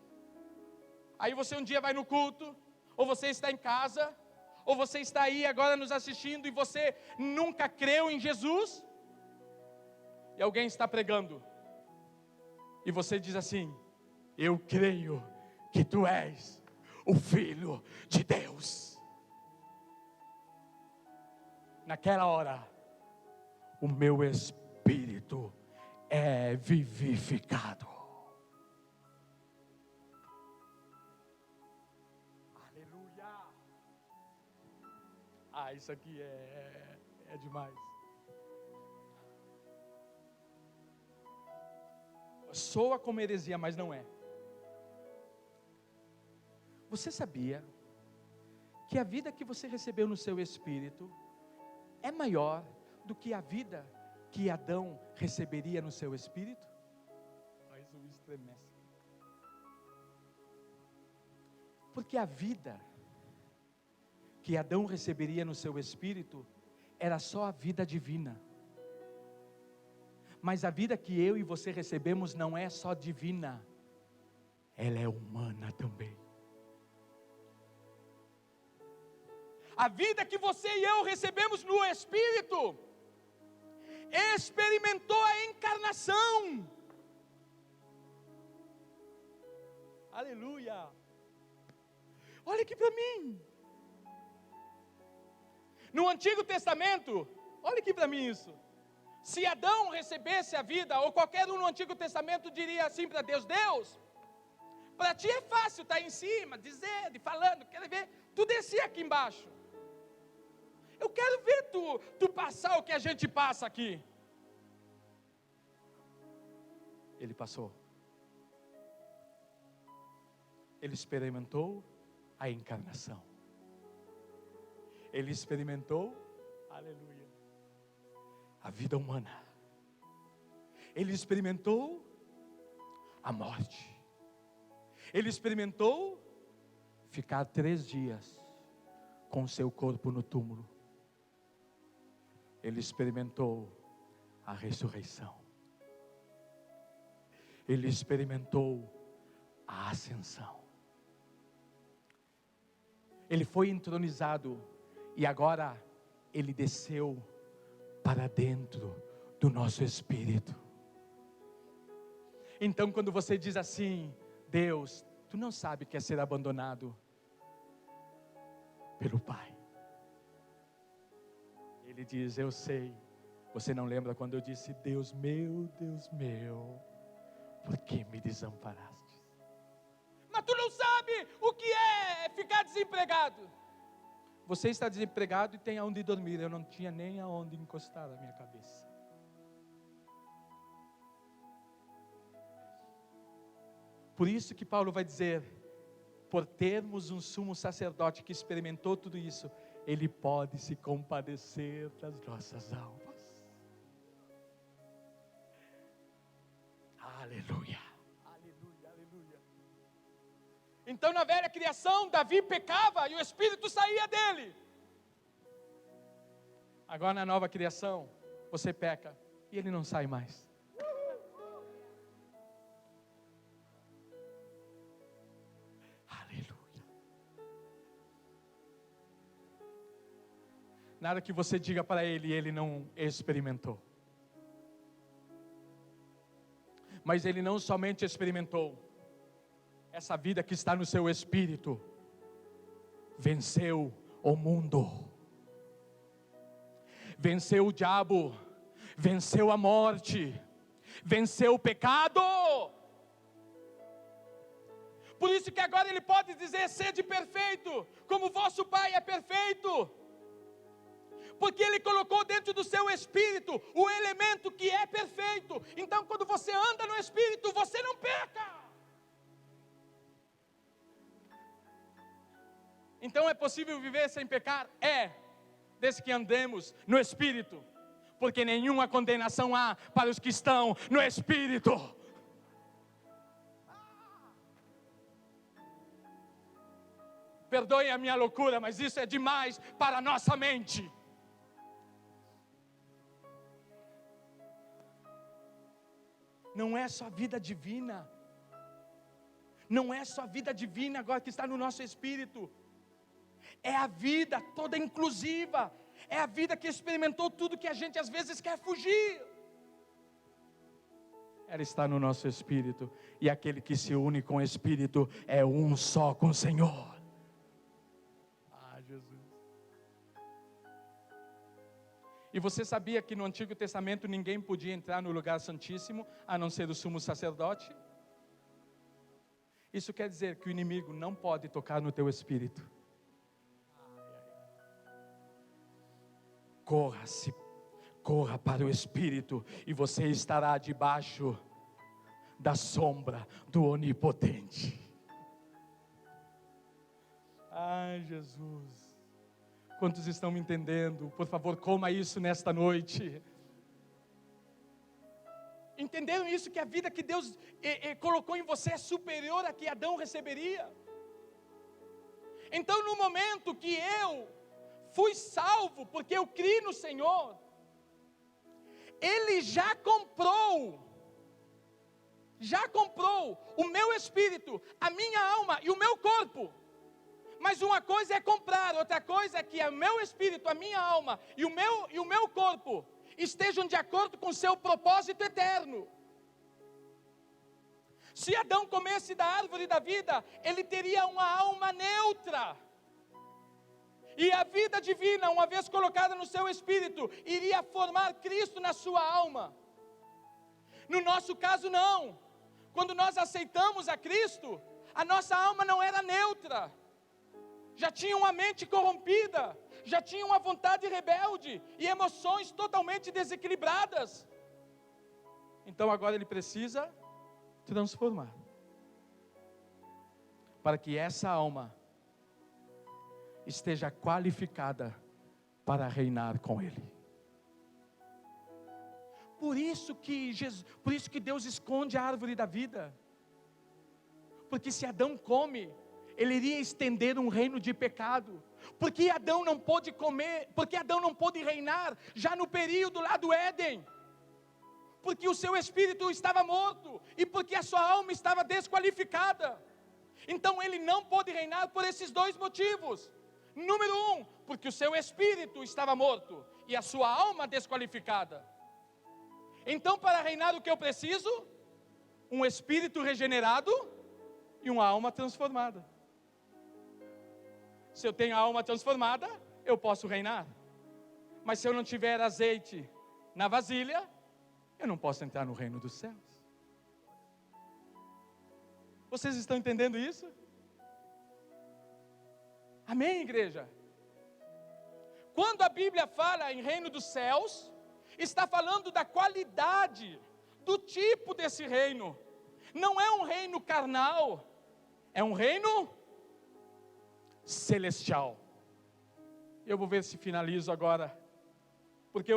Aí você um dia vai no culto, ou você está em casa, ou você está aí agora nos assistindo e você nunca creu em Jesus, e alguém está pregando, e você diz assim: eu creio que tu és o Filho de Deus. Naquela hora, o meu espírito é vivificado. Aleluia. Isso aqui é demais. Soa como heresia, mas não é. Você sabia que a vida que você recebeu no seu espírito é maior do que a vida que Adão receberia no seu espírito? Isso me estremece. Porque a vida que Adão receberia no seu espírito era só a vida divina. Mas a vida que eu e você recebemos não é só divina, ela é humana também. A vida que você e eu recebemos no Espírito experimentou a encarnação. Aleluia. Olha aqui para mim. No Antigo Testamento, olha aqui para mim isso. Se Adão recebesse a vida, ou qualquer um no Antigo Testamento diria assim para Deus: Deus, para ti é fácil estar em cima, dizendo, falando, quer ver, tu descia aqui embaixo. Eu quero ver tu passar o que a gente passa aqui. Ele passou. Ele experimentou a encarnação. Ele experimentou, aleluia, a vida humana. Ele experimentou a morte. Ele experimentou ficar 3 dias com seu corpo no túmulo. Ele experimentou a ressurreição. Ele experimentou a ascensão. Ele foi entronizado e agora ele desceu para dentro do nosso espírito. Então, quando você diz assim: Deus, tu não sabe o que é ser abandonado pelo Pai. Ele diz: eu sei. Você não lembra quando eu disse: Deus meu, por que me desamparaste? Mas tu não sabe o que é ficar desempregado. Você está desempregado e tem aonde dormir. Eu não tinha nem aonde encostar a minha cabeça. Por isso que Paulo vai dizer: por termos um sumo sacerdote que experimentou tudo isso, ele pode se compadecer das nossas almas. Aleluia, aleluia, aleluia. Então, na velha criação, Davi pecava e o Espírito saía dele. Agora, na nova criação, você peca e ele não sai mais. Aleluia. Nada que você diga para ele, ele não experimentou. Mas ele não somente experimentou, essa vida que está no seu espírito, venceu o mundo, venceu o diabo, venceu a morte, venceu o pecado. Por isso que agora ele pode dizer: sede perfeito, como vosso Pai é perfeito. Porque ele colocou dentro do seu espírito o elemento que é perfeito. Então, quando você anda no espírito, você não peca. Então, é possível viver sem pecar? É, desde que andemos no espírito. Porque nenhuma condenação há para os que estão no espírito. Perdoem a minha loucura, mas isso é demais para a nossa mente. Não é só vida divina. Não é só vida divina agora que está no nosso espírito. É a vida toda inclusiva. É a vida que experimentou tudo que a gente às vezes quer fugir. Ela está no nosso espírito. E aquele que se une com o espírito é um só com o Senhor. Ah, Jesus. E você sabia que no Antigo Testamento ninguém podia entrar no lugar santíssimo, a não ser o sumo sacerdote? Isso quer dizer que o inimigo não pode tocar no teu espírito. Corra para o espírito e você estará debaixo da sombra do Onipotente. Ai, Jesus. Quantos estão me entendendo? Por favor, coma isso nesta noite. Entenderam isso? Que a vida que Deus colocou em você é superior à que Adão receberia? Então, no momento que eu fui salvo, porque eu criei no Senhor, Ele já comprou o meu espírito, a minha alma e o meu corpo. Mas uma coisa é comprar, outra coisa é que o meu espírito, a minha alma e o meu corpo estejam de acordo com o seu propósito eterno. Se Adão comesse da árvore da vida, ele teria uma alma neutra. E a vida divina, uma vez colocada no seu espírito, iria formar Cristo na sua alma. No nosso caso não. Quando nós aceitamos a Cristo, a nossa alma não era neutra. Já tinha uma mente corrompida, já tinha uma vontade rebelde e emoções totalmente desequilibradas. Então agora ele precisa transformar, para que essa alma esteja qualificada para reinar com Ele. Por isso que Deus esconde a árvore da vida. Porque se Adão come, ele iria estender um reino de pecado. Porque Adão não pôde comer, porque Adão não pôde reinar já no período lá do Éden. Porque o seu espírito estava morto e porque a sua alma estava desqualificada. Então ele não pôde reinar por esses dois motivos. Número 1, porque o seu espírito estava morto e a sua alma desqualificada. Então, para reinar, o que eu preciso? Um espírito regenerado e uma alma transformada. Se eu tenho a alma transformada, eu posso reinar. Mas se eu não tiver azeite na vasilha, eu não posso entrar no reino dos céus. Vocês estão entendendo isso? Amém, igreja? Quando a Bíblia fala em reino dos céus, está falando da qualidade, do tipo desse reino. Não é um reino carnal, é um reino celestial. Eu vou ver se finalizo agora, porque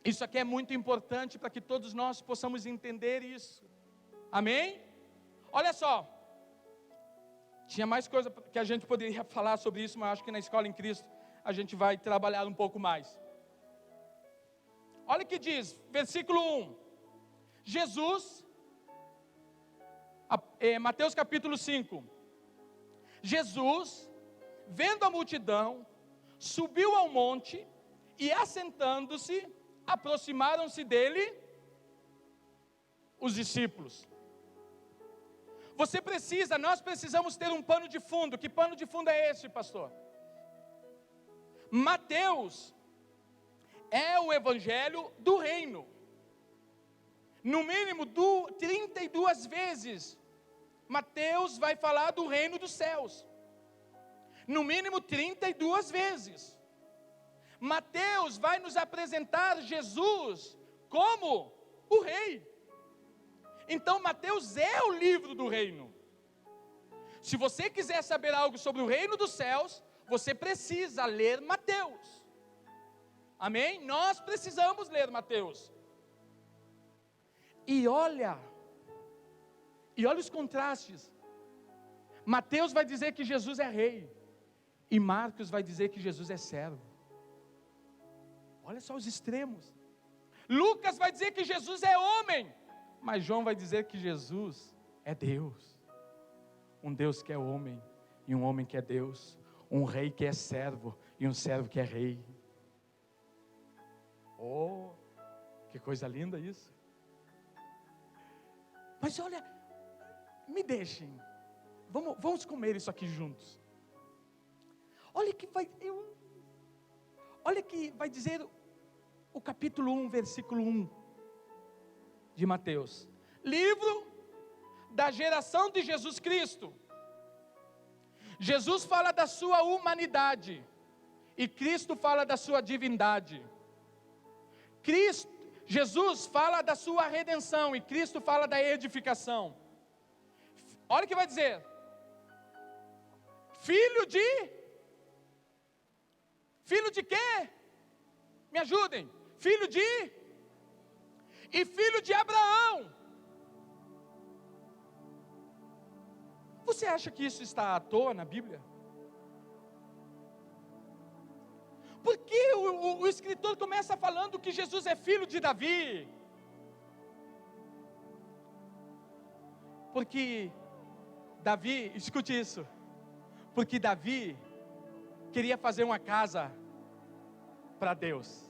isso aqui é muito importante para que todos nós possamos entender isso. Amém? Olha só, tinha mais coisa que a gente poderia falar sobre isso, mas acho que na Escola em Cristo a gente vai trabalhar um pouco mais. Olha o que diz, versículo 1. Jesus, Mateus capítulo 5. Jesus, vendo a multidão, subiu ao monte e assentando-se, aproximaram-se dele os discípulos. Nós precisamos ter um pano de fundo. Que pano de fundo é esse, pastor? Mateus é o evangelho do reino. No mínimo 32 vezes, Mateus vai falar do reino dos céus. No mínimo 32 vezes. Mateus vai nos apresentar Jesus como o rei. Então Mateus é o livro do reino. Se você quiser saber algo sobre o reino dos céus, você precisa ler Mateus. Amém? Nós precisamos ler Mateus. E olha os contrastes. Mateus vai dizer que Jesus é rei, e Marcos vai dizer que Jesus é servo. Olha só os extremos. Lucas vai dizer que Jesus é homem, mas João vai dizer que Jesus é Deus. Um Deus que é homem, e um homem que é Deus. Um rei que é servo, e um servo que é rei. Oh, que coisa linda isso. Mas olha, me deixem, vamos comer isso aqui juntos. Olha que vai dizer o capítulo 1, versículo 1 de Mateus. Livro da geração de Jesus Cristo. Jesus fala da sua humanidade e Cristo fala da sua divindade. Jesus fala da sua redenção e Cristo fala da edificação. Olha o que vai dizer. Filho de quê? Me ajudem. Filho de Abraão. Você acha que isso está à toa na Bíblia? Por que o escritor começa falando que Jesus é filho de Davi? Porque Davi, escute isso, porque Davi queria fazer uma casa para Deus.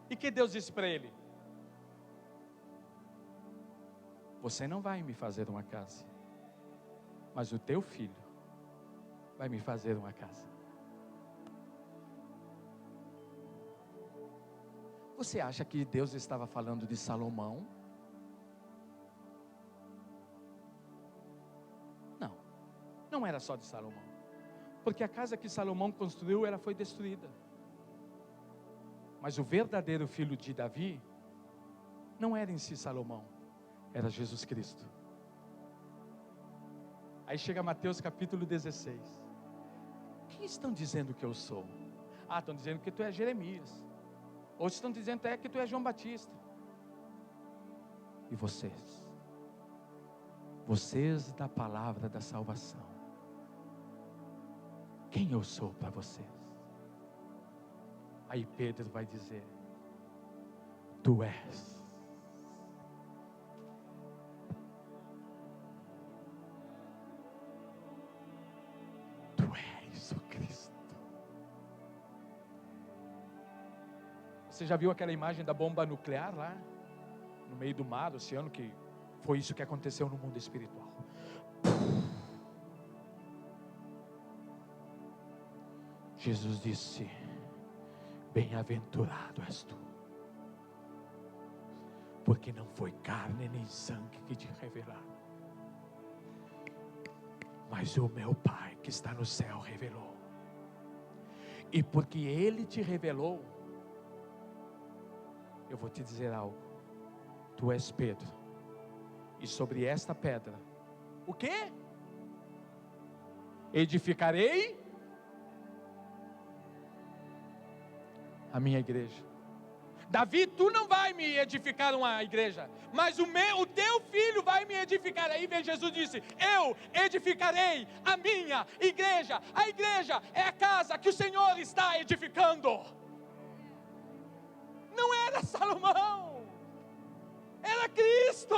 E que Deus disse para ele? Você não vai me fazer uma casa, mas o teu filho vai me fazer uma casa. Você acha que Deus estava falando de Salomão? Não era só de Salomão. Porque a casa que Salomão construiu, ela foi destruída. Mas o verdadeiro filho de Davi, não era em si Salomão, era Jesus Cristo. Aí chega Mateus capítulo 16. quem estão dizendo que eu sou? Ah, estão dizendo que tu é Jeremias. Outros estão dizendo que tu é João Batista. E vocês? Vocês da palavra da salvação, quem eu sou para vocês? Aí Pedro vai dizer: tu és. Tu és o Cristo. Você já viu aquela imagem da bomba nuclear lá? No meio do mar, do oceano, que foi isso que aconteceu no mundo espiritual. Jesus disse: bem-aventurado és tu, porque não foi carne nem sangue que te revelaram, mas o meu Pai que está no céu revelou. E porque Ele te revelou, eu vou te dizer algo: tu és Pedro, e sobre esta pedra, o quê? Edificarei a minha igreja. Davi, tu não vai me edificar uma igreja, mas o teu filho vai me edificar. Aí vem Jesus, disse: eu edificarei a minha igreja. A igreja é a casa que o Senhor está edificando. Não era Salomão, era Cristo.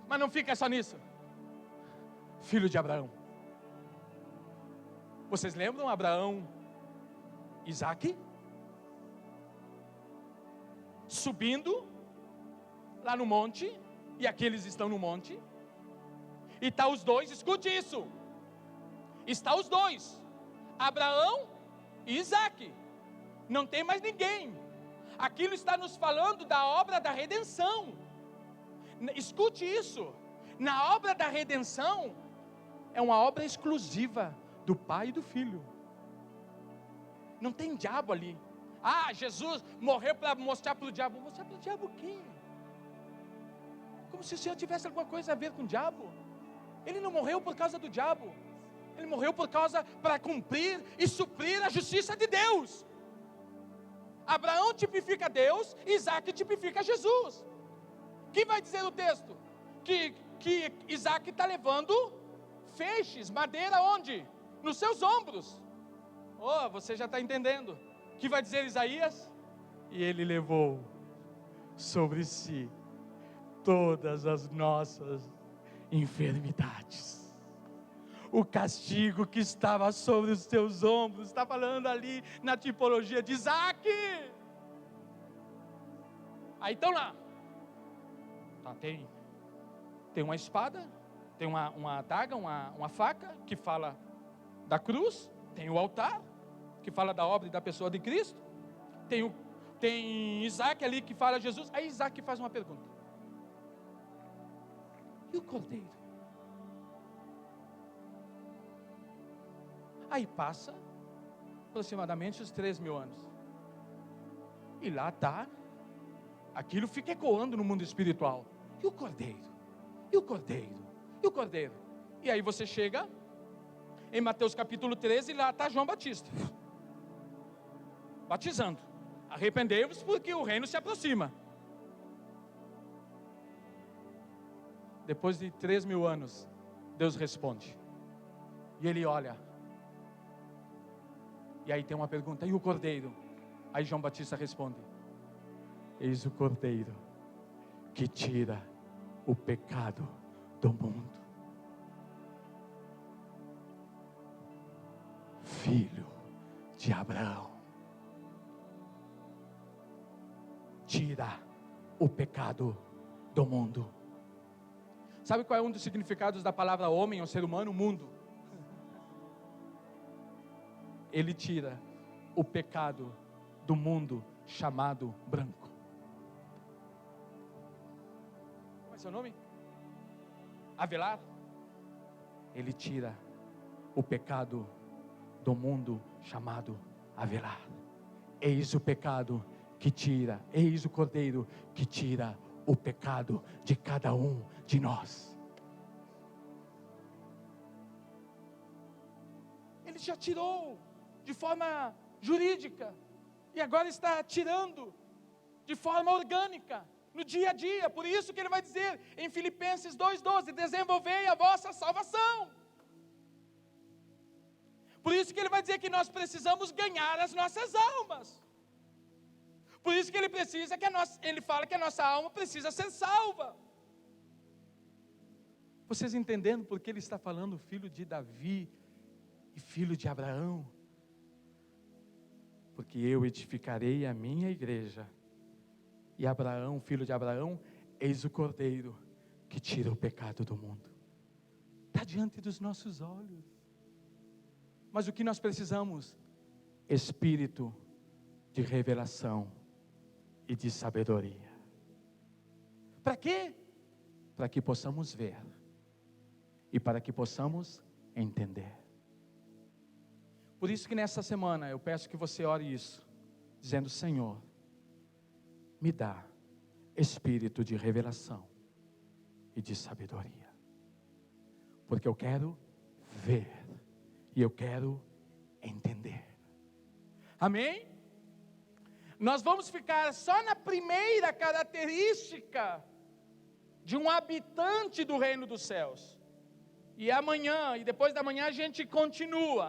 Mas não fica só nisso. Filho de Abraão. Vocês lembram Abraão, Isaac? Subindo lá no monte, e aqui eles estão no monte, e está os dois, escute isso, está os dois, Abraão e Isaac, não tem mais ninguém. Aquilo está nos falando da obra da redenção. Escute isso, na obra da redenção, é uma obra exclusiva do Pai e do Filho. Não tem diabo ali. Ah, Jesus morreu para mostrar para o diabo. Mostrar para o diabo o quê? Como se o Senhor tivesse alguma coisa a ver com o diabo. Ele não morreu por causa do diabo. Ele morreu para cumprir e suprir a justiça de Deus. Abraão tipifica Deus, Isaac tipifica Jesus. Que vai dizer o texto? Que Isaac está levando feixes, madeira onde? Nos seus ombros. Oh, você já está entendendo. Que vai dizer Isaías? E ele levou sobre si todas as nossas enfermidades. O castigo que estava sobre os teus ombros, está falando ali na tipologia de Isaac. Aí estão lá. Tá, tem uma espada, tem uma adaga, uma faca, que fala da cruz. Tem o altar, que fala da obra e da pessoa de Cristo. Tem Isaac ali, que fala Jesus. Aí Isaac faz uma pergunta: e o cordeiro? Aí passa aproximadamente os 3.000 anos, e lá está, aquilo fica ecoando no mundo espiritual. E o cordeiro? E o cordeiro? E o cordeiro? E aí você chega em Mateus capítulo 13, e lá está João Batista batizando: arrependei-vos, porque o reino se aproxima. Depois de 3.000 anos, Deus responde, e ele olha, e aí tem uma pergunta: e o cordeiro? Aí João Batista responde: eis o cordeiro que tira o pecado do mundo. Filho de Abraão, tira o pecado do mundo. Sabe qual é um dos significados da palavra homem, ou ser humano? Mundo. Ele tira o pecado do mundo chamado branco. Qual é seu nome? Avelar. Ele tira o pecado do mundo chamado Avelar. Eis o pecado que tira, eis o cordeiro que tira o pecado de cada um de nós. já tirou de forma jurídica, e agora está tirando de forma orgânica, no dia a dia. Por isso que ele vai dizer em Filipenses 2,12, desenvolvei a vossa salvação. Por isso que ele vai dizer que nós precisamos ganhar as nossas almas. Por isso que ele fala que a nossa alma precisa ser salva. Vocês entendendo por que ele está falando filho de Davi e filho de Abraão? Porque eu edificarei a minha igreja, e Abraão, filho de Abraão, eis o Cordeiro que tira o pecado do mundo. Está diante dos nossos olhos. Mas o que nós precisamos? Espírito de revelação e de sabedoria. Para quê? Para que possamos ver e para que possamos entender. Por isso que nessa semana eu peço que você ore isso, dizendo: Senhor, me dá espírito de revelação e de sabedoria, porque eu quero ver e eu quero entender. Amém? Nós vamos ficar só na primeira característica de um habitante do reino dos céus, e amanhã e depois da manhã a gente continua.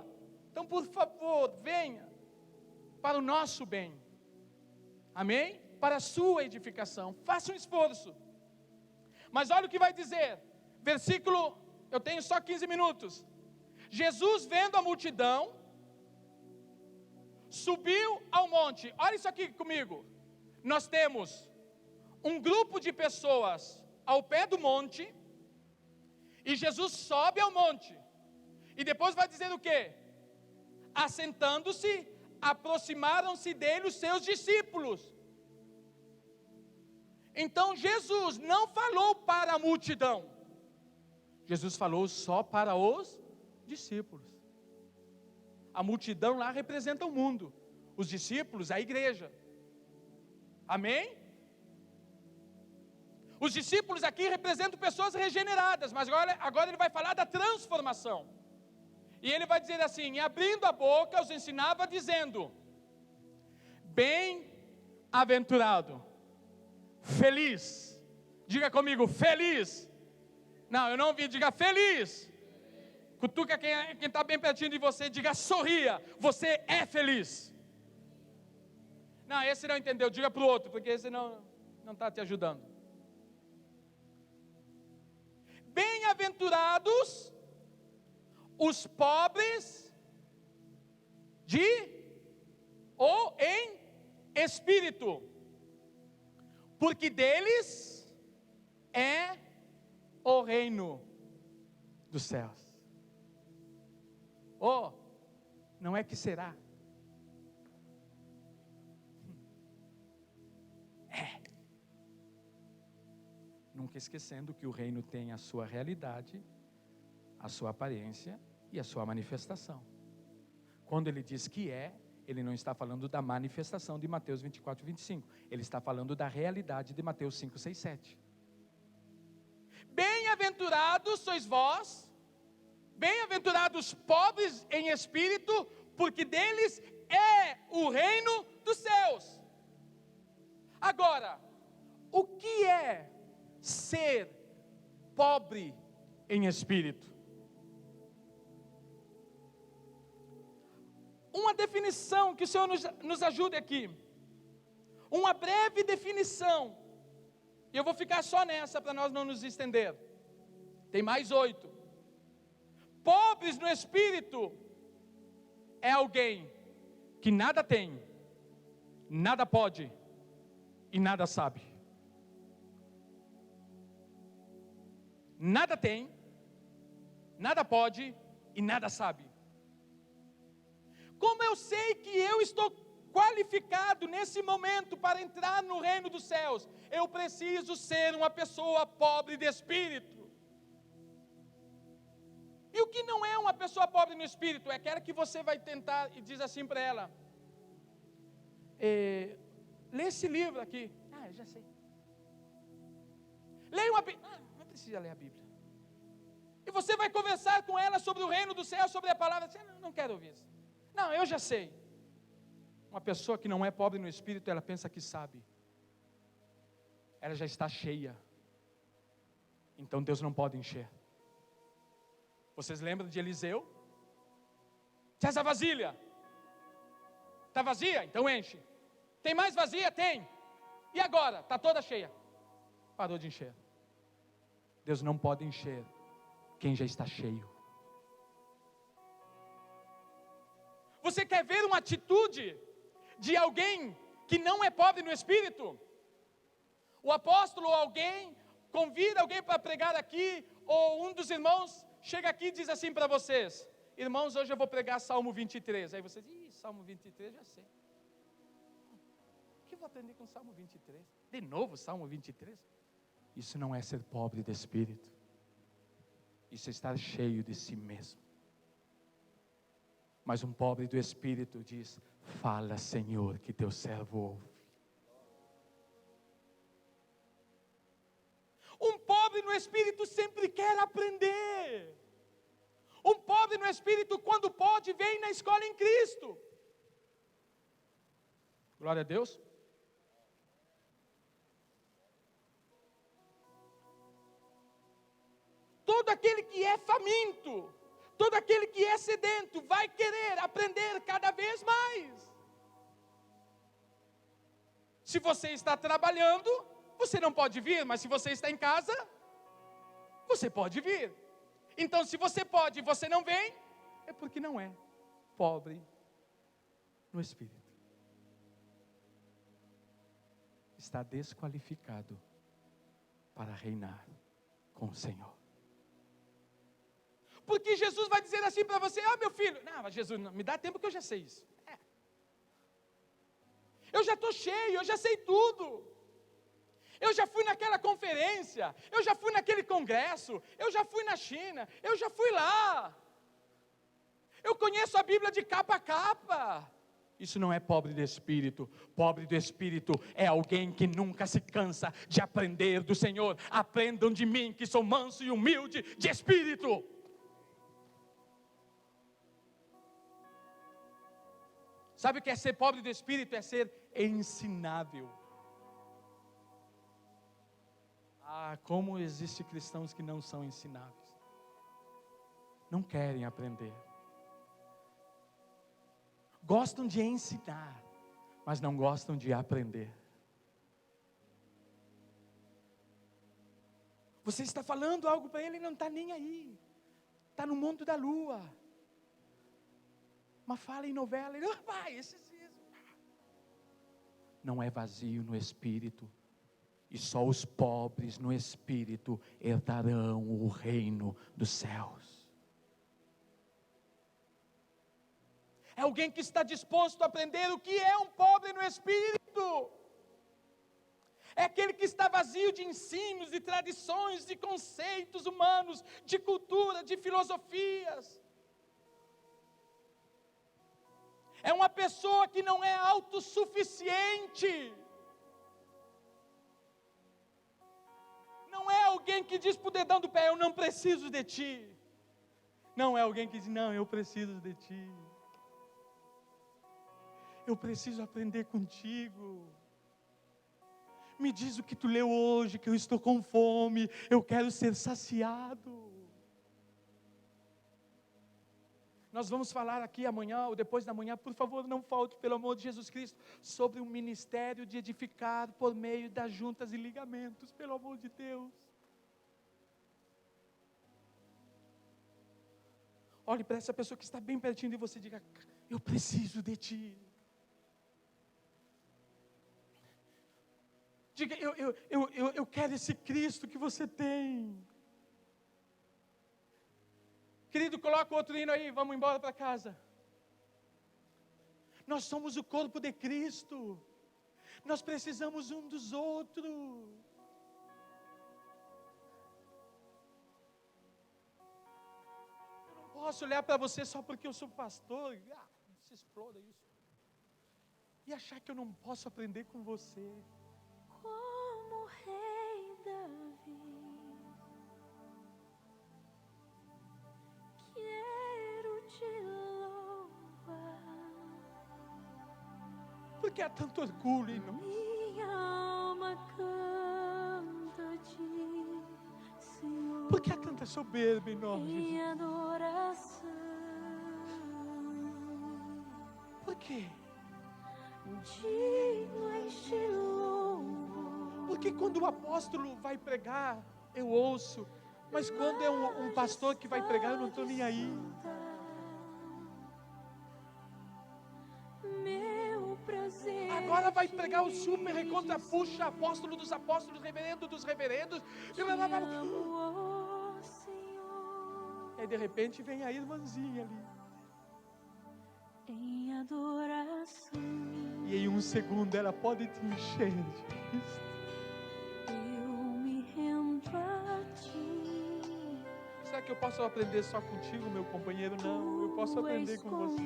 Então, por favor, venha para o nosso bem, amém? Para a sua edificação, faça um esforço. Mas olha o que vai dizer, versículo, eu tenho só 15 minutos. Jesus, vendo a multidão, subiu ao monte. Olha isso aqui comigo. Nós temos um grupo de pessoas ao pé do monte, e Jesus sobe ao monte, e depois vai dizer o quê? Assentando-se, aproximaram-se dele os seus discípulos. Então Jesus não falou para a multidão, Jesus falou só para os discípulos. A multidão lá representa o mundo, os discípulos a igreja, amém? Os discípulos aqui representam pessoas regeneradas, mas agora ele vai falar da transformação. E ele vai dizer assim: e abrindo a boca os ensinava dizendo: bem-aventurado, feliz, diga comigo, feliz. Não, eu não ouvi, diga feliz. Cutuca quem está bem pertinho de você, diga sorria, você é feliz. Não, esse não entendeu, diga para o outro, porque esse não está te ajudando. Bem-aventurados os pobres ou em espírito, porque deles é o reino dos céus. Oh, não é que será? É. Nunca esquecendo que o reino tem a sua realidade, a sua aparência e a sua manifestação. Quando ele diz que é, ele não está falando da manifestação de Mateus 24, 25. Ele está falando da realidade de Mateus 5, 6, 7. Bem-aventurados sois vós, bem-aventurados pobres em espírito, porque deles é o reino dos céus. Agora, o que é ser pobre em espírito? Uma definição que o Senhor nos ajude aqui, uma breve definição, e eu vou ficar só nessa para nós não nos estender, tem mais 8. Pobres no espírito é alguém que nada tem, nada pode e nada sabe. Nada tem, nada pode e nada sabe. Como eu sei que eu estou qualificado nesse momento para entrar no reino dos céus? Eu preciso ser uma pessoa pobre de espírito. E o que não é uma pessoa pobre no espírito? É aquela que você vai tentar e diz assim para ela: lê esse livro aqui. Ah, eu já sei. Leia uma Bíblia. Ah, não precisa ler a Bíblia. E você vai conversar com ela sobre o reino do céu, sobre a palavra, você não quero ouvir isso. Não, eu já sei. Uma pessoa que não é pobre no espírito, ela pensa que sabe. Ela já está cheia. Então Deus não pode encher. Vocês lembram de Eliseu? Se essa vasilha está vazia, então enche. Tem mais vazia? Tem. E agora? Está toda cheia. Parou de encher. Deus não pode encher quem já está cheio. Você quer ver uma atitude de alguém que não é pobre no espírito? O apóstolo ou alguém convida alguém para pregar aqui, ou um dos irmãos chega aqui e diz assim para vocês: irmãos, hoje eu vou pregar Salmo 23. Aí você diz: Salmo 23, já sei. O que eu vou aprender com Salmo 23? De novo Salmo 23? Isso não é ser pobre de espírito. Isso é estar cheio de si mesmo. Mas um pobre do espírito diz: fala, Senhor, que teu servo ouve. Um pobre no espírito sempre quer aprender. Um pobre no espírito, quando pode, vem na escola em Cristo. Glória a Deus. Todo aquele que é faminto, todo aquele que é sedento, vai querer aprender cada vez mais. Se você está trabalhando, você não pode vir, mas se você está em casa, você pode vir. Então, se você pode e você não vem, é porque não é pobre no espírito. Está desqualificado para reinar com o Senhor. Porque Jesus vai dizer assim para você: meu filho, não, mas Jesus, não, me dá tempo que eu já sei isso. Eu já estou cheio, eu já sei tudo. Eu já fui naquela conferência, eu já fui naquele congresso, eu já fui na China, eu já fui lá. Eu conheço a Bíblia de capa a capa. Isso não é pobre de espírito. Pobre de espírito é alguém que nunca se cansa de aprender do Senhor. Aprendam de mim, que sou manso e humilde de espírito. Sabe o que é ser pobre de espírito? É ser ensinável. Como existem cristãos que não são ensináveis. Não querem aprender. Gostam de ensinar, mas não gostam de aprender. Você está falando algo para ele e não está nem aí. Está no mundo da lua. Mas fala em novela, ele vai, isso. Não é vazio no espírito. E só os pobres no espírito herdarão o reino dos céus. É alguém que está disposto a aprender o que é um pobre no espírito. É aquele que está vazio de ensinos, de tradições, de conceitos humanos, de cultura, de filosofias. É uma pessoa que não é autossuficiente. Não é alguém que diz para o dedão do pé: eu não preciso de ti. Não é alguém que diz: não, eu preciso de ti. Eu preciso aprender contigo. Me diz o que tu leu hoje, que eu estou com fome. Eu quero ser saciado. Nós vamos falar aqui amanhã ou depois da manhã, por favor, não falte, pelo amor de Jesus Cristo, sobre o ministério de edificar por meio das juntas e ligamentos, pelo amor de Deus. Olhe para essa pessoa que está bem pertinho de você e diga: eu preciso de ti. Diga: eu quero esse Cristo que você tem. Querido, coloca o outro hino aí, vamos embora para casa. Nós somos o corpo de Cristo. Nós precisamos um dos outros. Eu não posso olhar para você só porque eu sou pastor. Se exploda isso. E achar que eu não posso aprender com você. Como rei Davi, que há tanto orgulho em nós? Minha alma canta a ti, Senhor, Por que há tanta soberba em nós, em Jesus? adoração. Por quê? Digno este louvor. Porque quando o apóstolo vai pregar, eu ouço. Mas quando é um pastor que vai pregar, eu não estou nem aí. Meu prazer. Agora vai pregar o super recontra puxa, apóstolo dos apóstolos, reverendo dos reverendos. Oh, Senhor, E aí de repente vem a irmãzinha ali. em adoração. E em um segundo ela pode te encher de Cristo. Eu me rendo a ti. Será que eu posso aprender só contigo, meu companheiro? Não, eu posso aprender com você.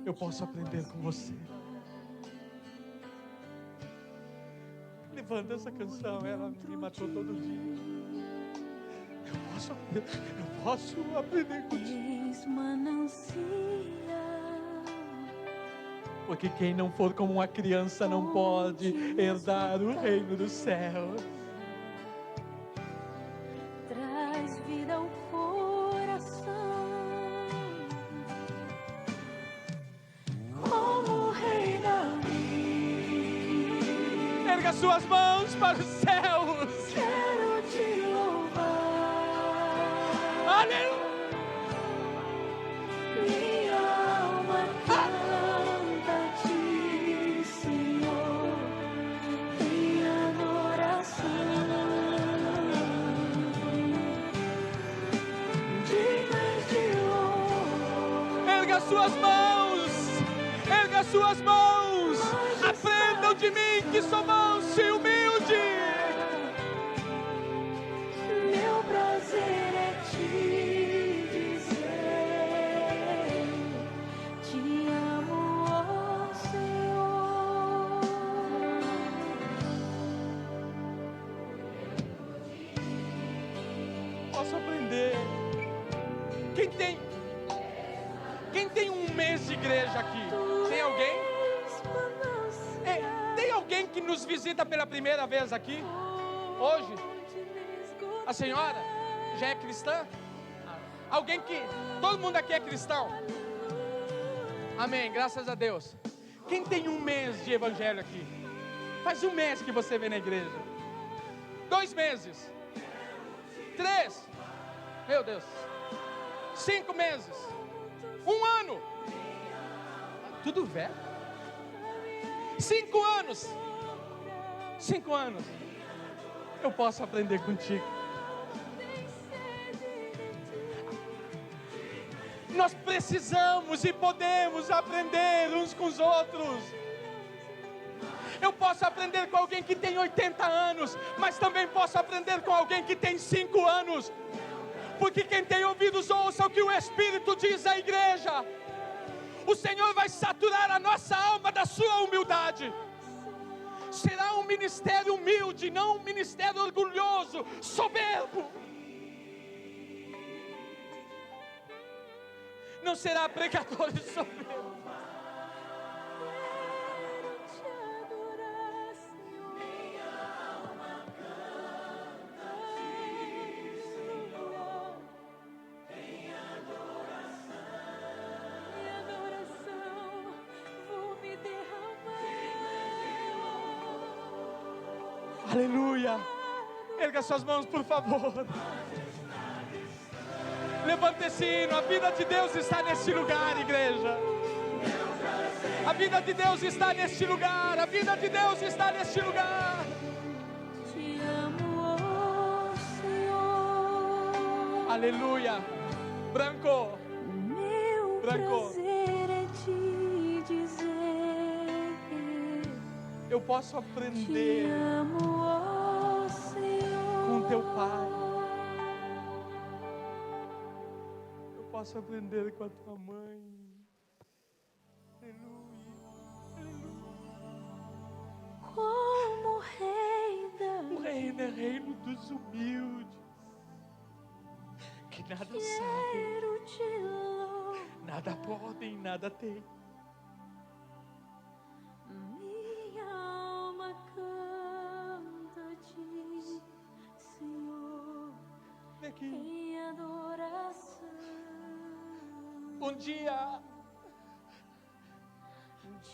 Eu posso aprender com você. Levanta essa canção, ela me matou todo dia. Eu posso aprender contigo. És manancial. Porque quem não for como uma criança não pode herdar o reino dos céus. Traz vida ao coração. Como rei Davi, Erga suas mãos para os céus. quero te louvar. Aleluia. Minha alma canta a ti, Senhor, em adoração. Dignas de louvor. Erga suas mãos. Erga suas mãos. Aprendam de mim que sou manso e humilde. Meu prazer é te dizer, te amo, ó Senhor. Posso aprender. Quem tem um mês de igreja aqui? Tem alguém? Tem alguém que nos visita pela primeira vez aqui? Hoje? A senhora já é cristã? Alguém que... Todo mundo aqui é cristão? Amém, graças a Deus. Quem tem um mês de evangelho aqui? Faz um mês que você vem na igreja. 2 meses. 3. Meu Deus. 5 meses. 1 ano. Tudo velho. 5 anos. 5 anos. Eu posso aprender contigo. Nós precisamos e podemos aprender uns com os outros. Eu posso aprender com alguém que tem 80 anos, mas também posso aprender com alguém que tem 5 anos. Porque quem tem ouvidos ouça o que o Espírito diz à igreja. O Senhor vai saturar a nossa alma da sua humildade. Será um ministério humilde, não um ministério orgulhoso, soberbo. Não será pregadores soberbos. Te adorar, Senhor. Minha alma canta Senhor, em adoração vou me derramar. Aleluia. Erga suas mãos, por favor. Levante esse hino. A vida de Deus está neste lugar, igreja. A vida de Deus está neste lugar. A vida de Deus está neste lugar. Te amo, ó Senhor. Aleluia. Branco. Meu Branco. prazer é te dizer, Eu posso te aprender amo, ó Senhor. com teu Pai. Eu posso aprender com a tua mãe. Aleluia. Como rei O reino é reino dos humildes, que nada sabem. quero te louvar. Nada podem, nada tem. Minha alma canta a ti, Senhor, Vem aqui. em adoração.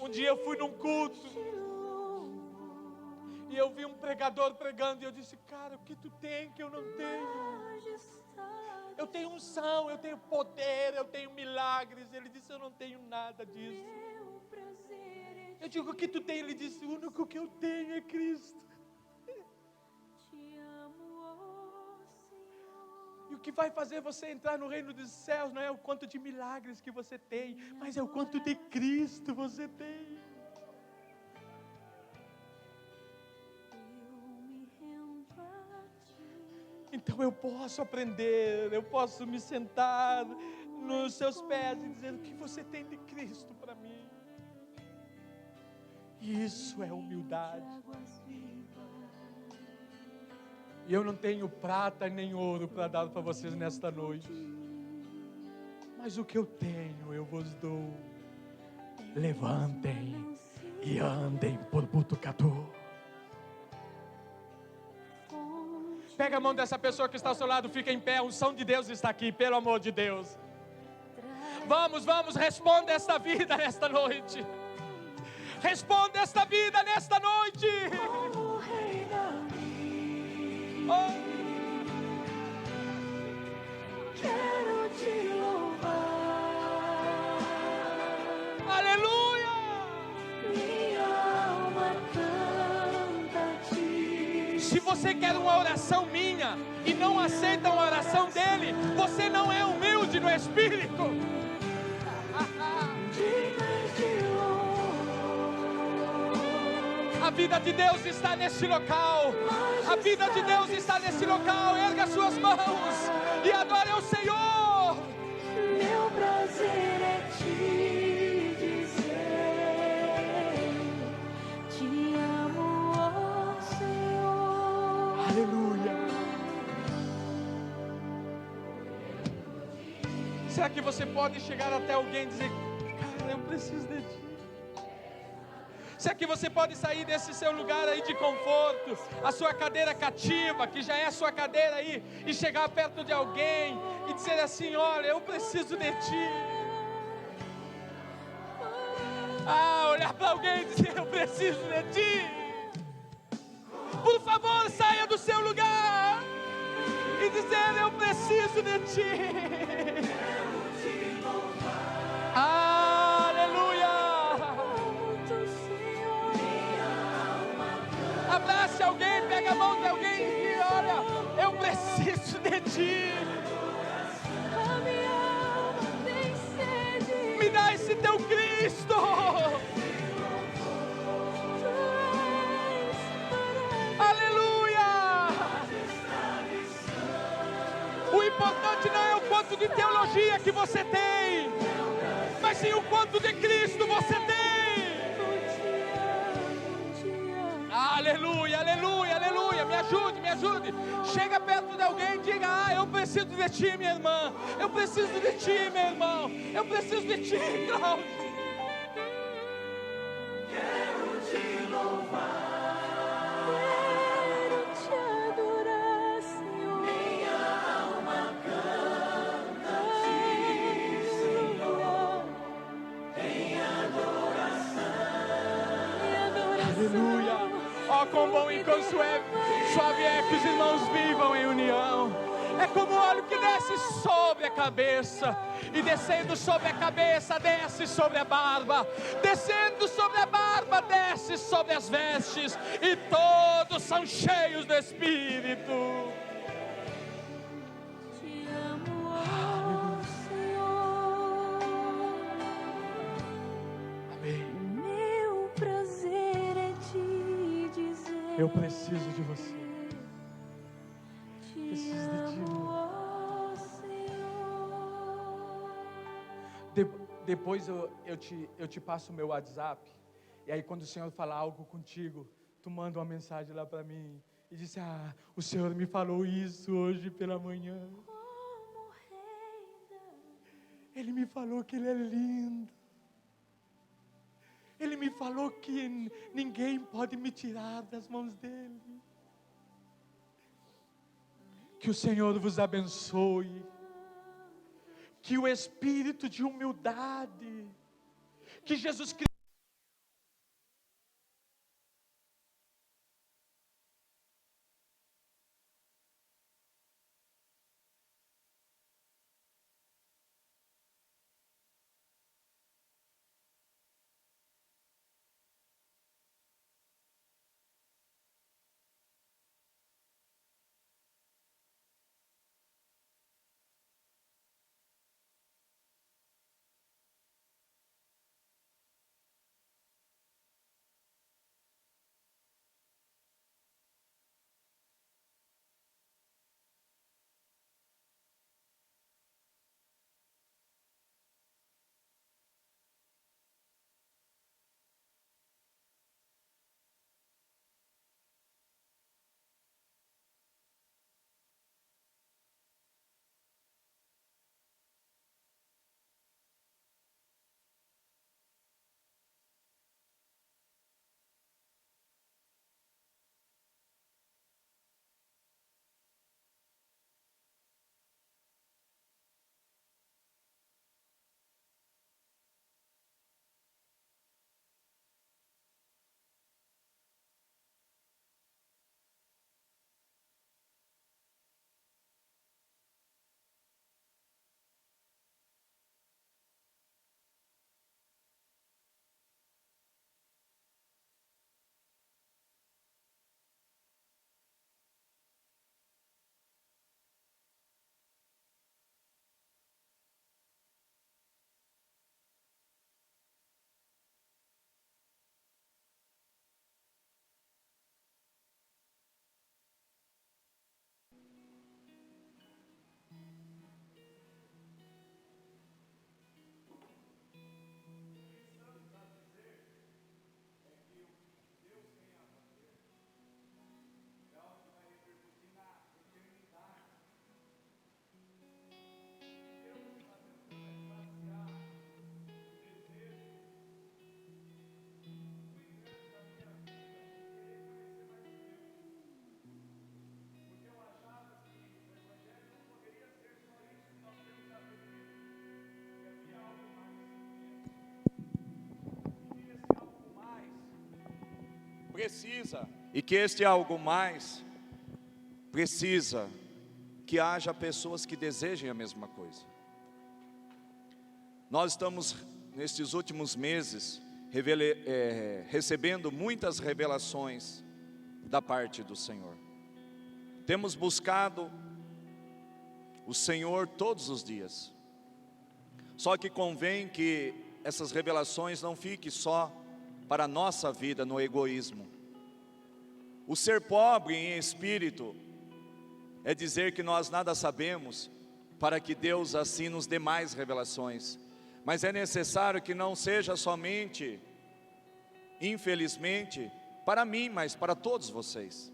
Um dia eu fui num culto Te louvo, e eu vi um pregador pregando e eu disse: cara, o que tu tem que eu não tenho? majestade, Eu tenho unção, eu tenho poder, eu tenho milagres. Ele disse: eu não tenho nada disso. meu prazer é Eu digo: o que tu tem? Ele disse: o único que eu tenho é Cristo. te amo, ó Senhor. E o que vai fazer você entrar no reino dos céus não é o quanto de milagres que você tem, mas é o quanto de Cristo você tem. Eu me rendo a ti. Então eu posso aprender, eu posso me sentar nos seus pés e dizer: o que você tem de Cristo para mim? Isso é humildade. Águas vivas, E eu não tenho prata nem ouro para dar para vocês nesta noite, mas o que eu tenho eu vos dou. Levantem e andem por Botucatu. Pega a mão dessa pessoa que está ao seu lado, fica em pé. A unção de Deus está aqui, pelo amor de Deus. Vamos, responda esta vida nesta noite. Responda esta vida nesta noite. como Rei Davi, Oh, quero te louvar. aleluia! Minha alma canta a ti. Se você quer uma oração minha e não aceita uma oração dele, você não é humilde no espírito. Dignas de louvor, A vida de Deus está nesse local. A vida de Deus está nesse local. Erga suas mãos e adore ao Senhor. meu prazer é te dizer, te amo, ó Senhor. Aleluia. Será que você pode chegar até alguém e dizer: cara, eu preciso de ti? Será que você pode sair desse seu lugar aí de conforto, a sua cadeira cativa, que já é a sua cadeira aí, e chegar perto de alguém e dizer assim: olha, eu preciso de ti. Olhar para alguém e dizer: eu preciso de ti. Por favor, saia do seu lugar e dizer: eu preciso de ti. Aleluia. Abrace alguém, pega a mão de alguém e diz: olha, eu preciso de ti. A minha alma tem sede. Me dá esse teu Cristo. Tu és Aleluia. O importante não é o quanto de teologia que você tem, mas sim o quanto de Cristo você tem. te amo. Aleluia, aleluia, aleluia. Me ajude, me ajude. Chega perto de alguém e diga: eu preciso de ti, minha irmã. Eu preciso de ti, meu irmão. Eu preciso de ti, Cláudio. Quero te adorar, Senhor. Minha alma canta a ti, Senhor. Em adoração. Aleluia. Ó, quão bom e quão suave é que os irmãos vivam em união. É como o óleo que desce sobre a cabeça, e descendo sobre a cabeça, desce sobre a barba, descendo sobre a barba, desce sobre as vestes, e todos são cheios do Espírito. Te amo, ó Senhor. Amém. Meu prazer é te dizer. Eu preciso de você. Te preciso de ti, amo, ó Senhor. Depois eu te passo o meu WhatsApp. E aí quando o Senhor falar algo contigo, tu manda uma mensagem lá para mim e diz: o Senhor me falou isso hoje pela manhã. Como Rei Davi, Ele me falou que Ele é lindo. Ele me falou que ninguém pode me tirar das mãos dEle. Que o Senhor vos abençoe. Que o espírito de humildade, que Jesus Cristo precisa, e que este algo mais precisa que haja pessoas que desejem a mesma coisa. Nós estamos nestes últimos meses recebendo muitas revelações da parte do Senhor. Temos buscado o Senhor todos os dias. Só que convém que essas revelações não fiquem só para a nossa vida no egoísmo. O ser pobre em espírito é dizer que nós nada sabemos, para que Deus assim nos dê mais revelações. Mas é necessário que não seja somente, infelizmente, para mim, mas para todos vocês.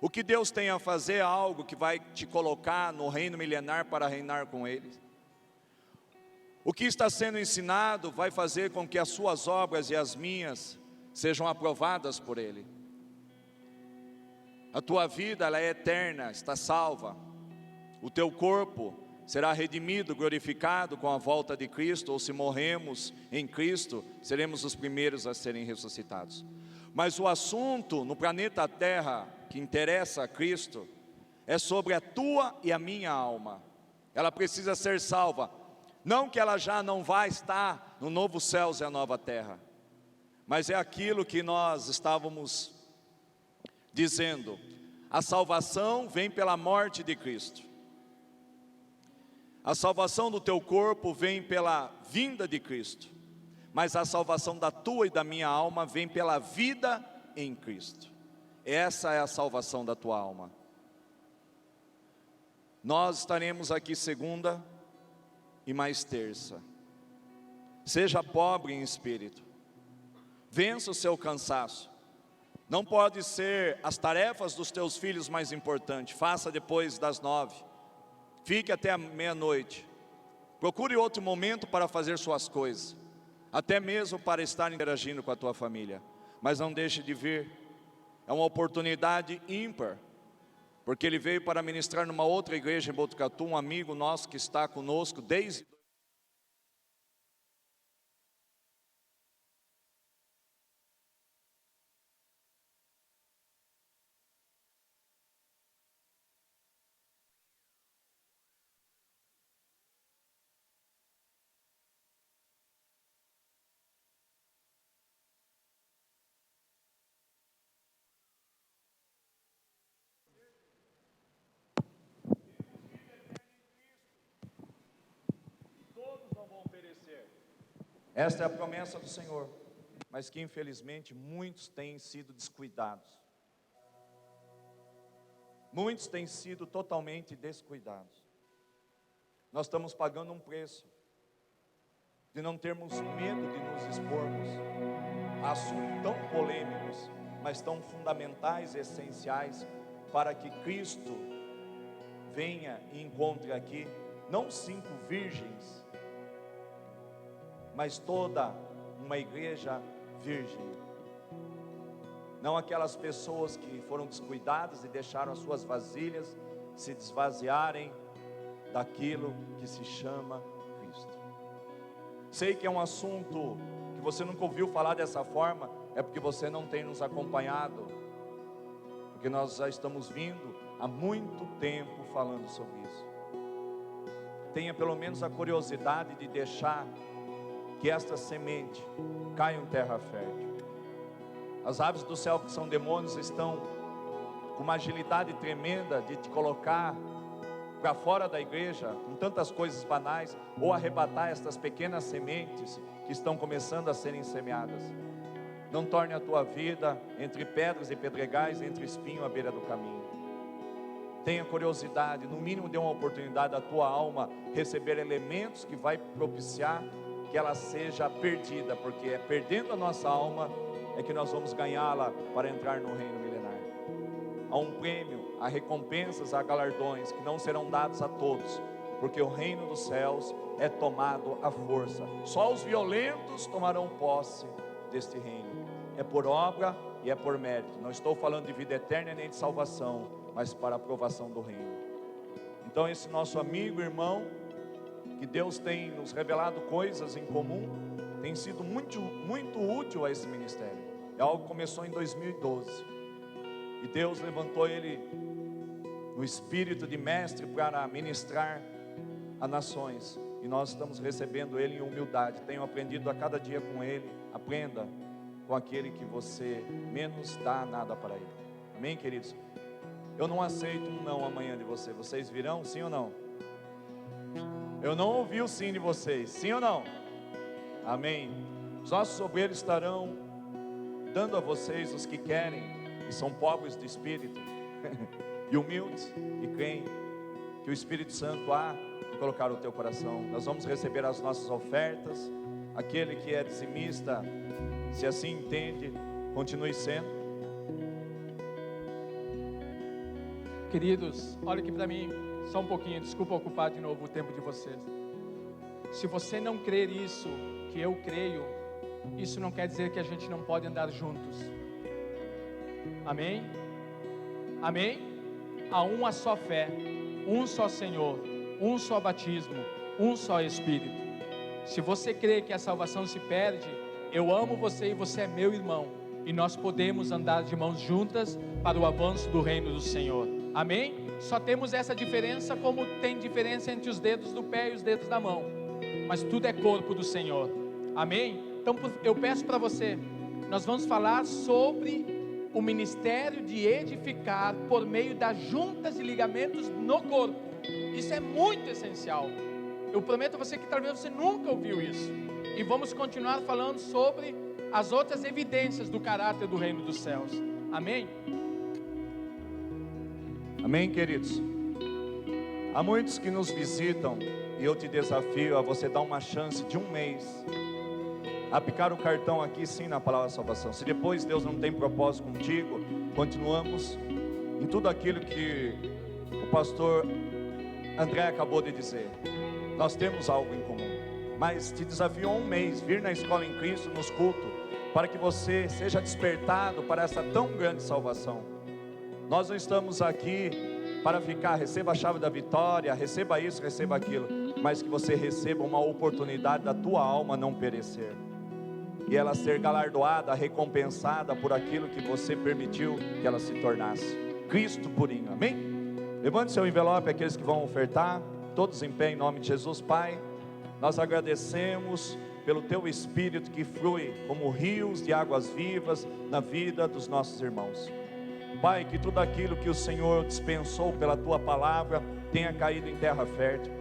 O que Deus tem a fazer é algo que vai te colocar no reino milenar para reinar com Ele. O que está sendo ensinado vai fazer com que as suas obras e as minhas sejam aprovadas por Ele. A tua vida, ela é eterna, está salva. O teu corpo será redimido, glorificado com a volta de Cristo, ou se morremos em Cristo, seremos os primeiros a serem ressuscitados. Mas o assunto no planeta Terra que interessa a Cristo é sobre a tua e a minha alma. Ela precisa ser salva. Não que ela já não vai estar no novo céus e a nova terra, mas é aquilo que nós estávamos dizendo. A salvação vem pela morte de Cristo. A salvação do teu corpo vem pela vinda de Cristo. Mas a salvação da tua e da minha alma vem pela vida em Cristo. Essa é a salvação da tua alma. Nós estaremos aqui segunda e mais terça. Seja pobre em espírito. Vença o seu cansaço. Não pode ser as tarefas dos teus filhos mais importantes. Faça depois das 9. Fique até a meia-noite. Procure outro momento para fazer suas coisas, até mesmo para estar interagindo com a tua família. Mas não deixe de vir, é uma oportunidade ímpar, porque ele veio para ministrar numa outra igreja em Botucatu, um amigo nosso que está conosco desde... Esta é a promessa do Senhor, mas que infelizmente muitos têm sido descuidados. Muitos têm sido totalmente descuidados. Nós estamos pagando um preço de não termos medo de nos expormos a assuntos tão polêmicos, mas tão fundamentais e essenciais para que Cristo venha e encontre aqui, não 5 virgens, mas toda uma igreja virgem. Não aquelas pessoas que foram descuidadas e deixaram as suas vasilhas se desvaziarem daquilo que se chama Cristo. Sei que é um assunto que você nunca ouviu falar dessa forma, é porque você não tem nos acompanhado, porque nós já estamos vindo há muito tempo falando sobre isso. Tenha pelo menos a curiosidade de deixar que esta semente caia em terra fértil. As aves do céu, que são demônios, estão com uma agilidade tremenda de te colocar para fora da igreja com tantas coisas banais, ou arrebatar estas pequenas sementes que estão começando a serem semeadas. Não torne a tua vida entre pedras e pedregais, entre espinho à beira do caminho. Tenha curiosidade, no mínimo dê uma oportunidade à tua alma receber elementos que vai propiciar que ela seja perdida, porque é perdendo a nossa alma é que nós vamos ganhá-la para entrar no reino milenar. Há um prêmio, há recompensas, há galardões que não serão dados a todos, porque o reino dos céus é tomado à força. Só os violentos tomarão posse deste reino. É por obra e é por mérito. Não estou falando de vida eterna nem de salvação, mas para a aprovação do reino. Então esse nosso amigo, irmão, que Deus tem nos revelado coisas em comum, tem sido muito útil a esse ministério. É algo que começou em 2012, e Deus levantou ele no espírito de mestre para ministrar a nações, e nós estamos recebendo ele em humildade. Tenho aprendido a cada dia com ele. Aprenda com aquele que você menos dá nada para ele. Amém, queridos? Eu não aceito um não amanhã de você. Vocês virão, sim ou não? Eu não ouvi o sim de vocês, sim ou não? Amém. Os nossos obreiros estarão dando a vocês os que querem, e são pobres de espírito e humildes, e creem que o Espírito Santo há de colocar no teu coração. Nós vamos receber as nossas ofertas. Aquele que é dizimista, se assim entende, continue sendo. Queridos, olha aqui para mim, só um pouquinho, desculpa ocupar de novo o tempo de vocês. Se você não crer isso, que eu creio, isso não quer dizer que a gente não pode andar juntos. Amém? Amém? Há uma só fé, um só Senhor, um só batismo, um só Espírito. Se você crê que a salvação se perde, eu amo você e você é meu irmão, e nós podemos andar de mãos juntas para o avanço do reino do Senhor. Amém? Só temos essa diferença, como tem diferença entre os dedos do pé e os dedos da mão, mas tudo é corpo do Senhor. Amém? Então eu peço para você, nós vamos falar sobre o ministério de edificar por meio das juntas e ligamentos no corpo. Isso é muito essencial. Eu prometo a você que talvez você nunca ouviu isso. E vamos continuar falando sobre as outras evidências do caráter do reino dos céus. Amém? Amém, queridos? Há muitos que nos visitam, e eu te desafio a você dar uma chance de um mês, aplicar o cartão aqui sim na palavra salvação. Se depois Deus não tem propósito contigo, continuamos em tudo aquilo que o pastor André acabou de dizer. nós temos algo em comum. Mas te desafio há um mês, vir na Escola em Cristo, nos cultos, para que você seja despertado para essa tão grande salvação. Nós não estamos aqui para ficar, receba a chave da vitória, receba isso, receba aquilo, mas que você receba uma oportunidade da tua alma não perecer, e ela ser galardoada, recompensada por aquilo que você permitiu que ela se tornasse. Cristo purinho, amém? Levante seu envelope, aqueles que vão ofertar, todos em pé em nome de Jesus. Pai, nós agradecemos pelo Teu Espírito que flui como rios de águas vivas na vida dos nossos irmãos. Pai, que tudo aquilo que o Senhor dispensou pela Tua palavra tenha caído em terra fértil.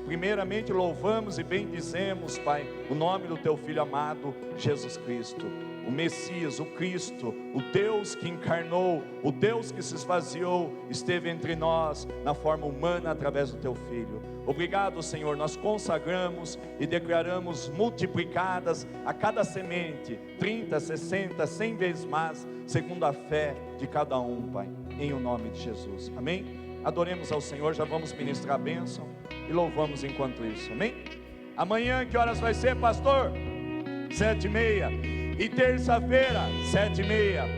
Primeiramente louvamos e bendizemos, Pai, o nome do Teu Filho amado, Jesus Cristo, o Messias, o Cristo, o Deus que encarnou, o Deus que se esvaziou, esteve entre nós na forma humana através do Teu Filho. Obrigado, Senhor, nós consagramos e declaramos multiplicadas a cada semente, 30, 60, 100 vezes mais, segundo a fé de cada um, Pai, em o nome de Jesus, amém? Adoremos ao Senhor, já vamos ministrar a bênção e louvamos enquanto isso, amém? Amanhã que horas vai ser, pastor? 7h30. E terça-feira, 7h30.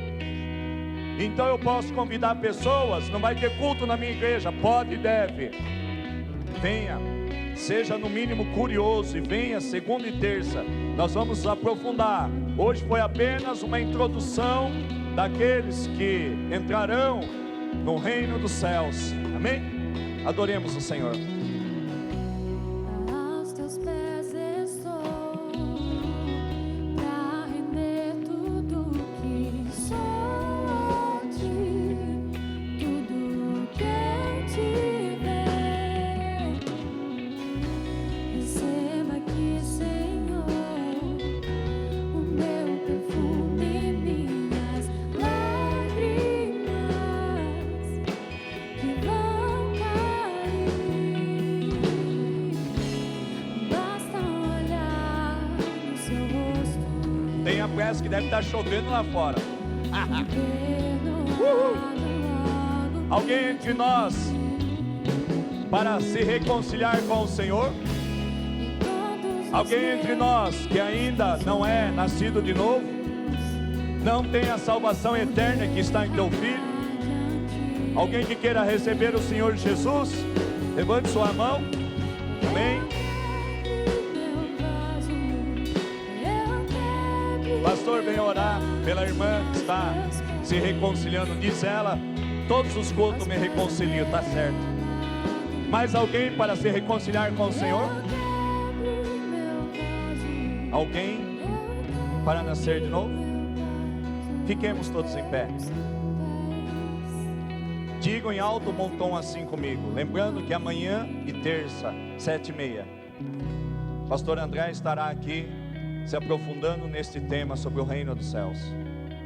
Então eu posso convidar pessoas, não vai ter culto na minha igreja, pode e deve. Venha, seja no mínimo curioso e venha segunda e terça. Nós vamos aprofundar. Hoje foi apenas uma introdução daqueles que entrarão no reino dos céus, amém? Adoremos o Senhor. Aos teus pés estou, pra render tudo que sou a ti, tudo que eu tiver. Receba aqui, Senhor, o meu perfume, minhas lágrimas que vão cair. Basta olhar no seu rosto, Tenha pressa que deve estar chovendo lá fora. perdoado logo. Alguém entre nós para se reconciliar com o Senhor? E todos os Alguém entre nós que ainda não é nascido de novo? Não tem a salvação eterna que está em teu Filho? Alguém que queira receber o Senhor Jesus? Levante sua mão. Amém. Pastor, venha orar pela irmã que está se reconciliando. Diz ela, todos os cultos me reconcilio, está certo. Mais alguém para se reconciliar com o Senhor? Alguém para nascer de novo? Fiquemos todos em pé. Digam em alto bom tom assim comigo. Lembrando que amanhã e terça, 7h30, Pastor André estará aqui se aprofundando neste tema sobre o reino dos céus.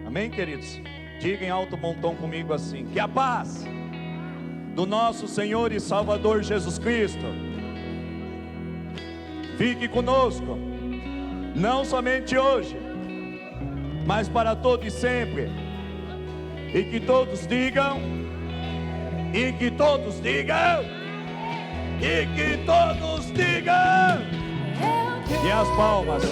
Amém, queridos? Digam em alto bom tom comigo assim: que a paz do nosso Senhor e Salvador Jesus Cristo fique conosco, não somente hoje, mas para todo e sempre. E que todos digam, e que todos digam, e que todos digam, e as palmas.